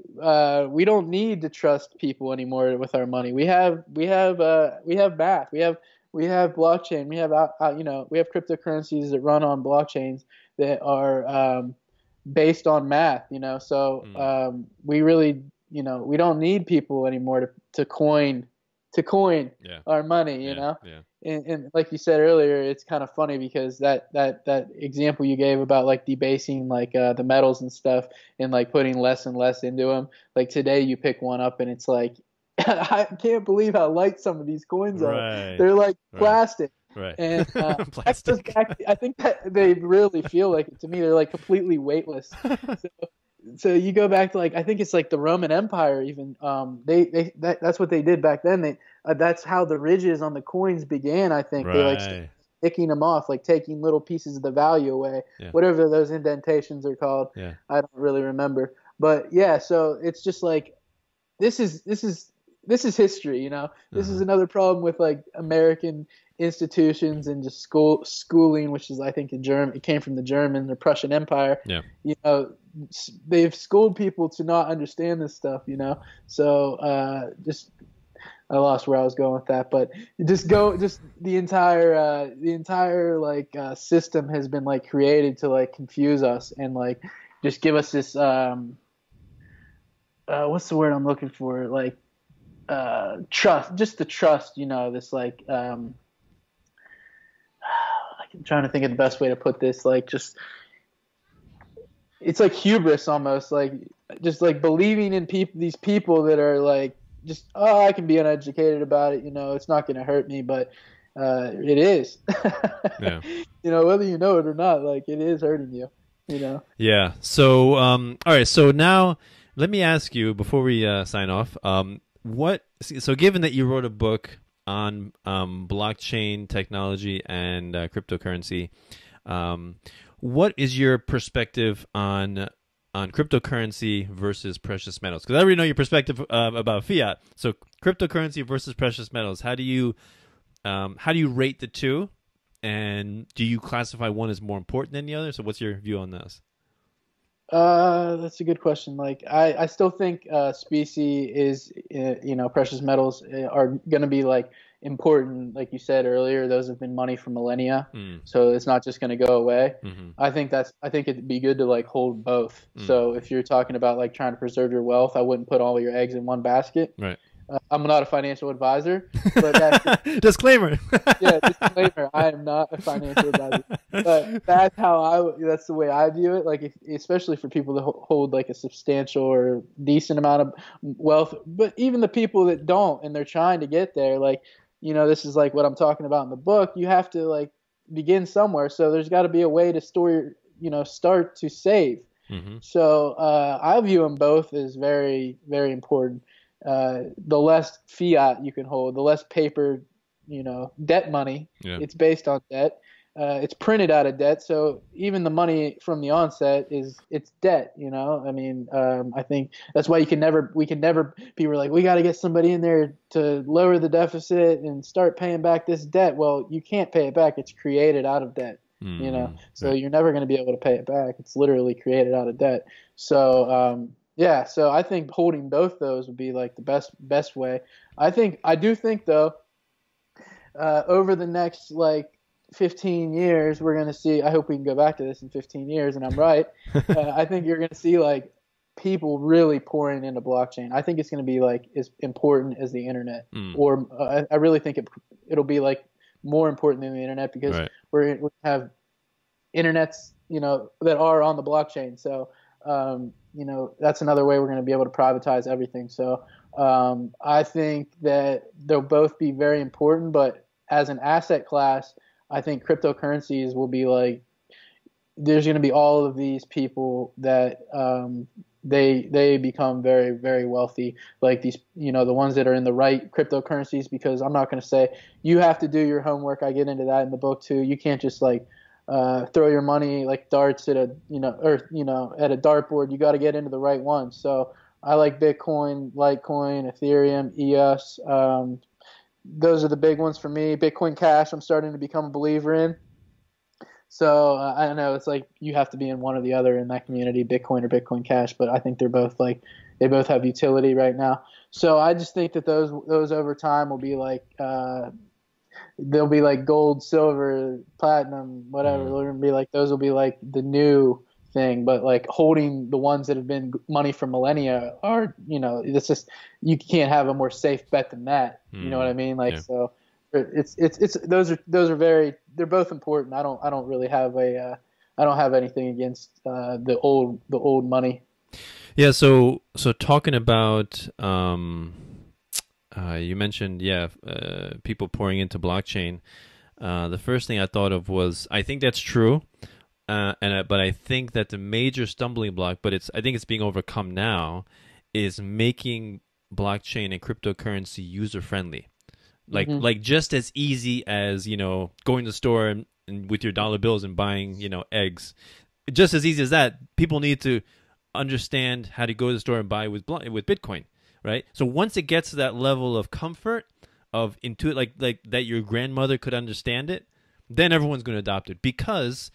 we don't need to trust people anymore with our money. We have math. We have blockchain. We have cryptocurrencies that run on blockchains that are based on math. So we really we don't need people anymore to coin our money. and like you said earlier, it's kind of funny because that example you gave about like debasing like the metals and stuff and like putting less and less into them. Like today you pick one up and it's like, I can't believe how light some of these coins are. They're like plastic. Right. And Plastic. I think that they really feel like it to me. They're like completely weightless. So you go back to like, I think it's like the Roman Empire even. That's what they did back then. That's how the ridges on the coins began. I think they like picking them off, like taking little pieces of the value away, whatever those indentations are called. Yeah. I don't really remember, but yeah. So it's just like this is history. You know, this is another problem with like American institutions and just schooling, which is I think it came from the German or Prussian Empire. Yeah. You know, they've schooled people to not understand this stuff, you know. So I lost where I was going with that, but the entire like system has been like created to like confuse us and like just give us this what's the word I'm looking for, like trust, just the trust, you know, this like I'm trying to think of the best way to put this, like just it's like hubris almost, like just like believing in these people that are like just, oh, I can be uneducated about it, you know, it's not going to hurt me, but it is. Yeah. You know, whether you know it or not, like it is hurting you, you know. Yeah. So all right, so now let me ask you before we sign off, so given that you wrote a book on blockchain technology and cryptocurrency, what is your perspective on cryptocurrency versus precious metals? Because I already know your perspective about fiat. So cryptocurrency versus precious metals. How do you rate the two, and do you classify one as more important than the other? So what's your view on this? That's a good question. Like, I still think specie is, you know, precious metals are going to be like important. Like you said earlier, those have been money for millennia, so it's not just going to go away. I think it'd be good to like hold both. So if you're talking about like trying to preserve your wealth, I wouldn't put all your eggs in one basket. Right. I'm not a financial advisor, but that's disclaimer. Yeah, disclaimer. I am not a financial advisor, but that's the way I view it. Like, especially for people that hold like a substantial or decent amount of wealth, but even the people that don't and they're trying to get there, like, you know, this is like what I'm talking about in the book. You have to like begin somewhere, so there's got to be a way to start to save. So I view them both as very, very important. The less fiat you can hold, the less paper, you know, debt money. Yeah. It's based on debt. It's printed out of debt. So even the money from the onset it's debt, you know. I mean, I think that's why we can never, people are like, we got to get somebody in there to lower the deficit and start paying back this debt. Well, you can't pay it back. It's created out of debt, you know, so you're never going to be able to pay it back. It's literally created out of debt. So, yeah, so I think holding both those would be like the best way. I do think though, over the next like 15 years, we're going to see, I hope we can go back to this in 15 years and I'm right. I think you're going to see like people really pouring into blockchain. I think it's going to be like as important as the internet, or I really think it'll be like more important than the internet, because we have internets, you know, that are on the blockchain. So, you know, that's another way we're going to be able to privatize everything. So I think that they'll both be very important, but as an asset class, I think cryptocurrencies will be like, there's going to be all of these people that they become very, very wealthy, like these, you know, the ones that are in the right cryptocurrencies, because I'm not going to say you have to do your homework. I get into that in the book too. You can't just like throw your money like darts at a, you know, or, you know, at a dartboard. You got to get into the right one. So I like Bitcoin, Litecoin, Ethereum, EOS. Those are the big ones for me. Bitcoin Cash, I'm starting to become a believer in. So I don't know, it's like you have to be in one or the other in that community, Bitcoin or Bitcoin Cash, but I think they're both like, they both have utility right now. So I just think that those over time will be like, they'll be like gold, silver, platinum, whatever. They're gonna be like, those will be like the new thing. But like holding the ones that have been money for millennia are, you know, it's just, you can't have a more safe bet than that. You know what I mean? Like, so it's those are very, they're both important. I don't really have I don't have anything against the old money. Yeah. So talking about you mentioned people pouring into blockchain. The first thing I thought of was, I think that's true, but I think that the major stumbling block, I think it's being overcome now, is making blockchain and cryptocurrency user friendly. Like just as easy as, going to the store and with your dollar bills and buying, eggs. Just as easy as that, people need to understand how to go to the store and buy with Bitcoin, right? So once it gets to that level of comfort, of intuit, like that your grandmother could understand it, then everyone's going to adopt it, because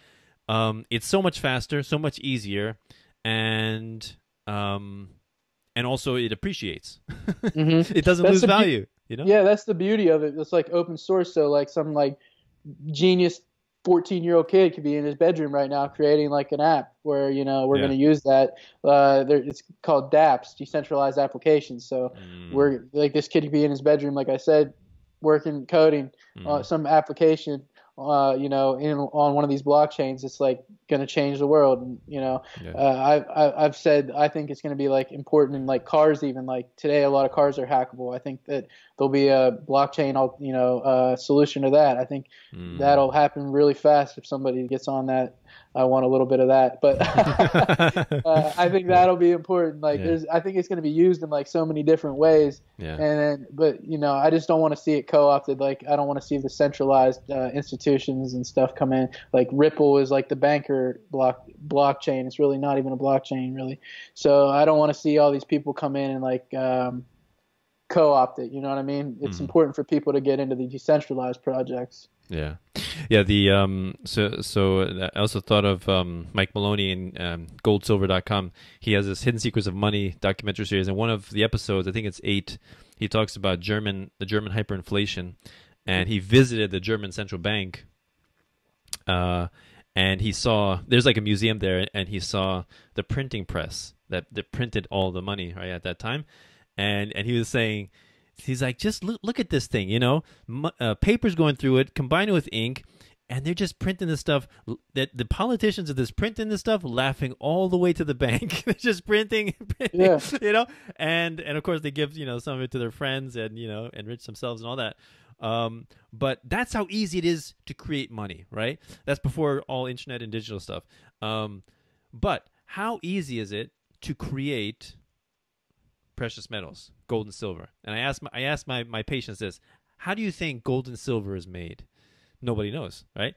it's so much faster, so much easier, and also it appreciates. It doesn't lose value. Yeah, that's the beauty of it. It's like open source, so like some like genius 14-year-old kid could be in his bedroom right now creating like an app where we're going to use that. It's called dApps, decentralized applications. So we're like, this kid could be in his bedroom, like I said, working, coding some application. On one of these blockchains, it's like going to change the world. I've said I think it's going to be like important in like cars. Even like today, a lot of cars are hackable. I think that there'll be a blockchain, solution to that. I think that'll happen really fast if somebody gets on that. I want a little bit of that, but I think that'll be important. Like, I think it's going to be used in like so many different ways. But I just don't want to see it co-opted. Like, I don't want to see the centralized institutions and stuff come in. Like Ripple is like the banker blockchain. It's really not even a blockchain, really. So I don't want to see all these people come in and like co-opt it. You know what I mean? It's important for people to get into the decentralized projects. Yeah. The so I also thought of Mike Maloney in goldsilver.com. He has this Hidden Secrets of Money documentary series, and one of the episodes, I think it's 8, he talks about the German hyperinflation, and he visited the German central bank, and he saw, there's like a museum there, and he saw the printing press that printed all the money right at that time, and he was saying, he's like, just look at this thing, paper's going through it, combine it with ink, and they're just printing this stuff. That the politicians are just printing this stuff, laughing all the way to the bank. They're just printing, yeah. And of course they give some of it to their friends and enrich themselves and all that. But that's how easy it is to create money, right? That's before all internet and digital stuff. But how easy is it to create precious metals, gold and silver? And I asked my patients this: how do you think gold and silver is made? Nobody knows, right?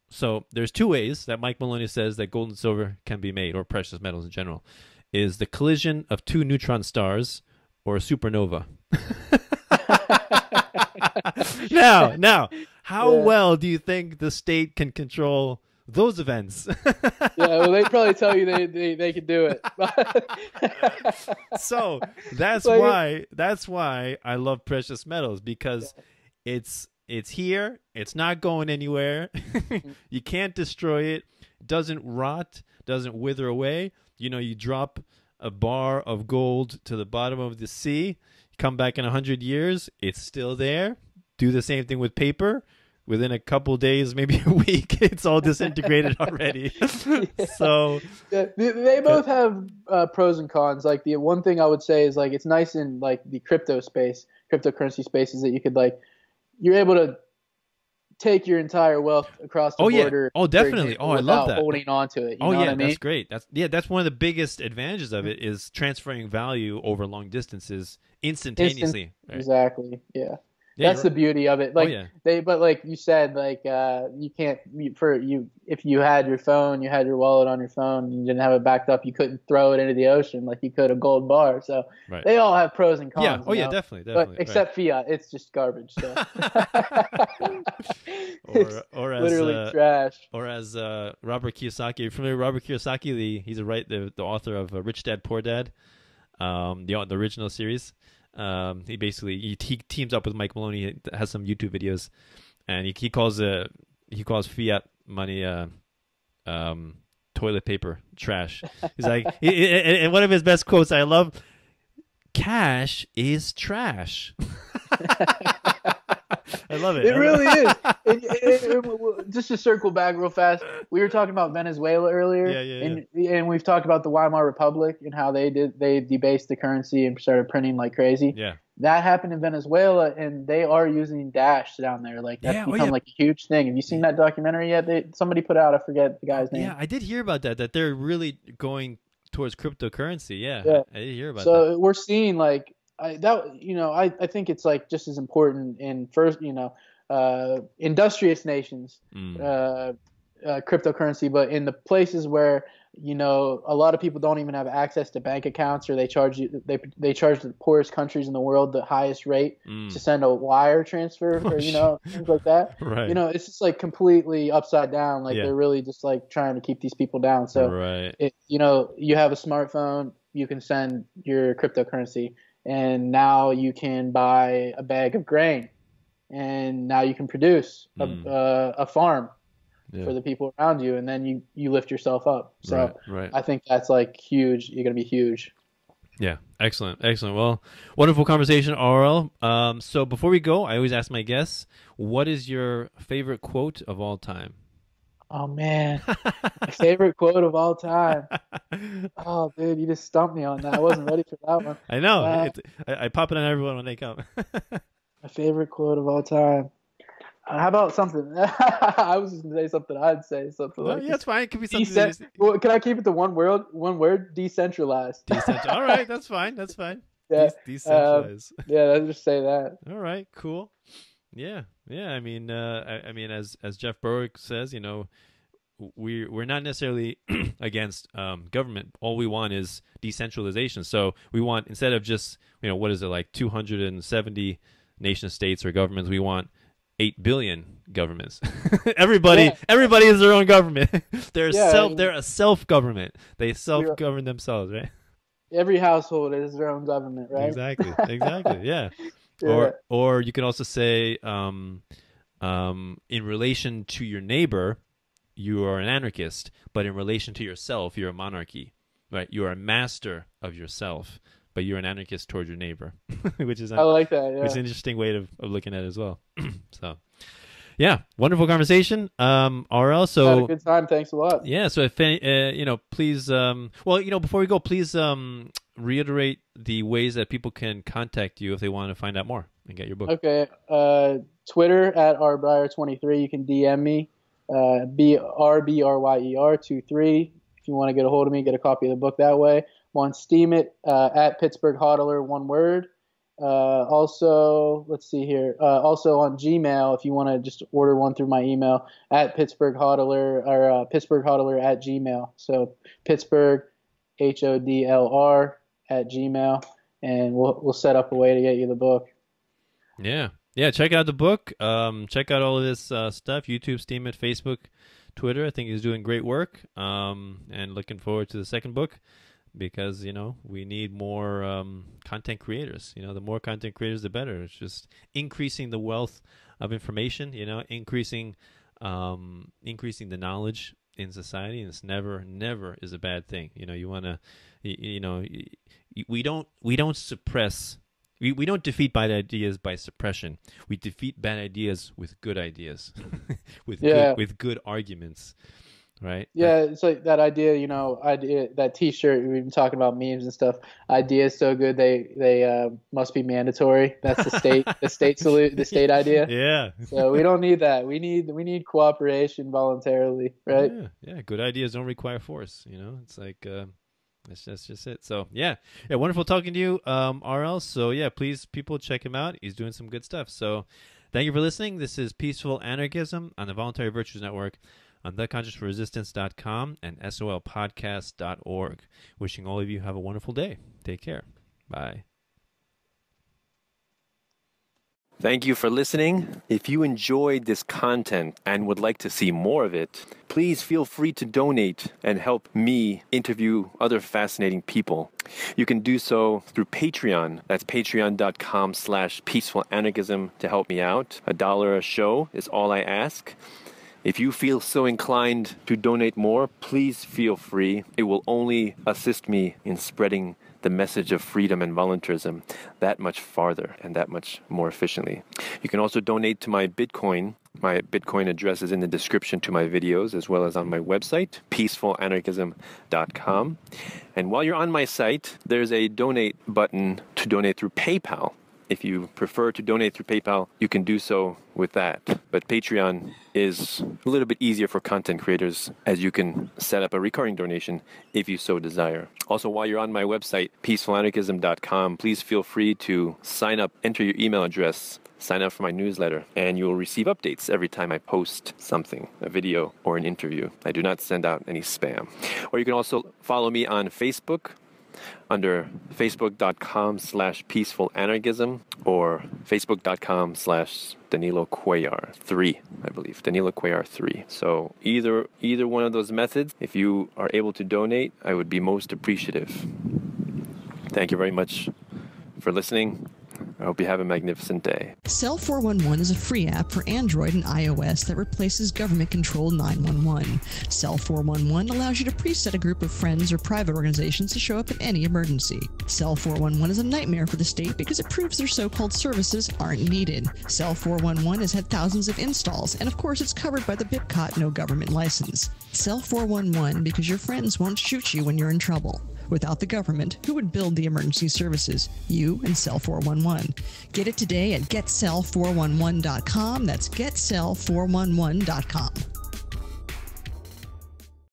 So there's 2 ways that Mike Maloney says that gold and silver can be made, or precious metals in general, is the collision of 2 neutron stars or a supernova. Now, how well do you think the state can control those events? Well, they'd probably tell you they could do it. So that's why I love precious metals, because it's here, it's not going anywhere. You can't destroy it. It doesn't rot, doesn't wither away. You drop a bar of gold to the bottom of the sea, come back in 100 years, it's still there. Do the same thing with paper. Within a couple days, maybe a week, it's all disintegrated already. So they both have pros and cons. Like, the one thing I would say is, like, it's nice in like the cryptocurrency space, is that you could, like, you're able to take your entire wealth across the border. Oh, definitely. I love that. Holding on to it. You know what I mean? That's great. That's one of the biggest advantages of it, is transferring value over long distances instantaneously. Right? Exactly. Yeah. That's the beauty of it. Like, but like you said, like you can't if you had your phone, you had your wallet on your phone, and you didn't have it backed up, you couldn't throw it into the ocean like you could a gold bar. So they all have pros and cons. Yeah. Definitely. But except fiat, it's just garbage. So. or as literally trash. Or as Robert Kiyosaki. Are you familiar with Robert Kiyosaki? He's the author of Rich Dad Poor Dad, the original series. He basically he teams up with Mike Maloney. He has some YouTube videos, and he calls fiat money toilet paper trash. He's like, and one of his best quotes I love: "Cash is trash." I love it. It really is. Just to circle back real fast, we were talking about Venezuela earlier, and we've talked about the Weimar Republic and how they debased the currency and started printing like crazy. Yeah. That happened in Venezuela, and they are using Dash down there. Like that's become like a huge thing. Have you seen that documentary yet? Somebody put out. I forget the guy's name. Yeah, I did hear about that. That they're really going towards cryptocurrency. Yeah. I did hear about that. So we're seeing like I think it's like just as important in first, industrious nations, cryptocurrency, but in the places where a lot of people don't even have access to bank accounts, or they charge the poorest countries in the world the highest rate to send a wire transfer, or things like that. Right. It's just like completely upside down. Like they're really just like trying to keep these people down. So you have a smartphone, you can send your cryptocurrency, and now you can buy a bag of grain, and now you can produce a farm for the people around you, and then you lift yourself up. So right. I think that's like huge. You're going to be huge. Yeah. Excellent. Well, wonderful conversation, RL. So before we go, I always ask my guests, what is your favorite quote of all time? Oh, man. My favorite quote of all time. Oh, dude, you just stumped me on that. I wasn't ready for that one. I know. I pop it on everyone when they come. My favorite quote of all time. How about something? I was just going to say something. I'd say something like it's fine. It could be something. Well, can I keep it to one word? Decentralized. All right. That's fine. Yeah. Decentralize. Let's just say that. All right. Cool. Yeah. I mean, as Jeff Berwick says, we're not necessarily against government. All we want is decentralization. So we want, instead of just what is it, like 270 nation states or governments, we want 8 billion governments. Everybody is their own government. They're a self-government. They self-govern themselves, right? Every household is their own government, right? Exactly. Yeah. Or you can also say, in relation to your neighbor, you are an anarchist, but in relation to yourself, you're a monarchy, right? You are a master of yourself, but you're an anarchist toward your neighbor, which is I like that. Yeah. Which is an interesting way of looking at it as well. So, yeah, wonderful conversation, RL. So had a good time. Thanks a lot. Yeah. So if please, before we go, please reiterate the ways that people can contact you if they want to find out more and get your book. Okay. Twitter at RBryer23. You can DM me. BRBRYER23. If you want to get a hold of me, get a copy of the book that way. I'm on Steemit at Pittsburgh Hodler, one word. Also, let's see here. Also on Gmail, if you want to just order one through my email, at Pittsburgh Hodler, or Pittsburgh Hodler at Gmail. So Pittsburgh HODLR at Gmail, and we'll set up a way to get you the book. Yeah. Check out the book. Check out all of this stuff. YouTube, Steemit, Facebook, Twitter. I think he's doing great work. And looking forward to the second book, because we need more content creators. The more content creators, the better. It's just increasing the wealth of information. Increasing the knowledge in society, and it's never is a bad thing. You want to, we don't suppress. We don't defeat bad ideas by suppression. We defeat bad ideas with good ideas, with good arguments, right? Yeah, it's like that idea. That T-shirt, we've been talking about memes and stuff. Ideas so good they must be mandatory. That's the state the state idea. Yeah. So we don't need that. We need cooperation voluntarily, right? Yeah. Good ideas don't require force. It's like. That's just it. So yeah, wonderful talking to you, RL. So yeah, please, people, check him out. He's doing some good stuff. So thank you for listening. This is Peaceful Anarchism on the Voluntary Virtues Network on theconsciousresistance.com and solpodcast.org. Wishing all of you have a wonderful day. Take care. Bye. Thank you for listening. If you enjoyed this content and would like to see more of it, please feel free to donate and help me interview other fascinating people. You can do so through Patreon. That's patreon.com/peacefulanarchism to help me out. $1 a show is all I ask. If you feel so inclined to donate more, please feel free. It will only assist me in spreading the message of freedom and voluntarism that much farther and that much more efficiently. You can also donate to my Bitcoin. My Bitcoin address is in the description to my videos, as well as on my website, peacefulanarchism.com. And while you're on my site, there's a donate button to donate through PayPal. If you prefer to donate through PayPal, you can do so with that. But Patreon is a little bit easier for content creators, as you can set up a recurring donation if you so desire. Also, while you're on my website, peacefulanarchism.com, please feel free to sign up, enter your email address, sign up for my newsletter, and you will receive updates every time I post something, a video or an interview. I do not send out any spam. Or you can also follow me on Facebook under facebook.com/peacefulanarchism or facebook.com/Danilo Cuellar 3, I believe. Danilo Cuellar 3. So either one of those methods, if you are able to donate, I would be most appreciative. Thank you very much for listening. I hope you have a magnificent day. Cell 411 is a free app for Android and iOS that replaces government-controlled 911. Cell 411 allows you to preset a group of friends or private organizations to show up in any emergency. Cell 411 is a nightmare for the state because it proves their so-called services aren't needed. Cell 411 has had thousands of installs, and of course it's covered by the BIPCOT no government license. Cell 411 because your friends won't shoot you when you're in trouble. Without the government, who would build the emergency services? You and Cell 411. Get it today at getcell411.com. That's getcell411.com.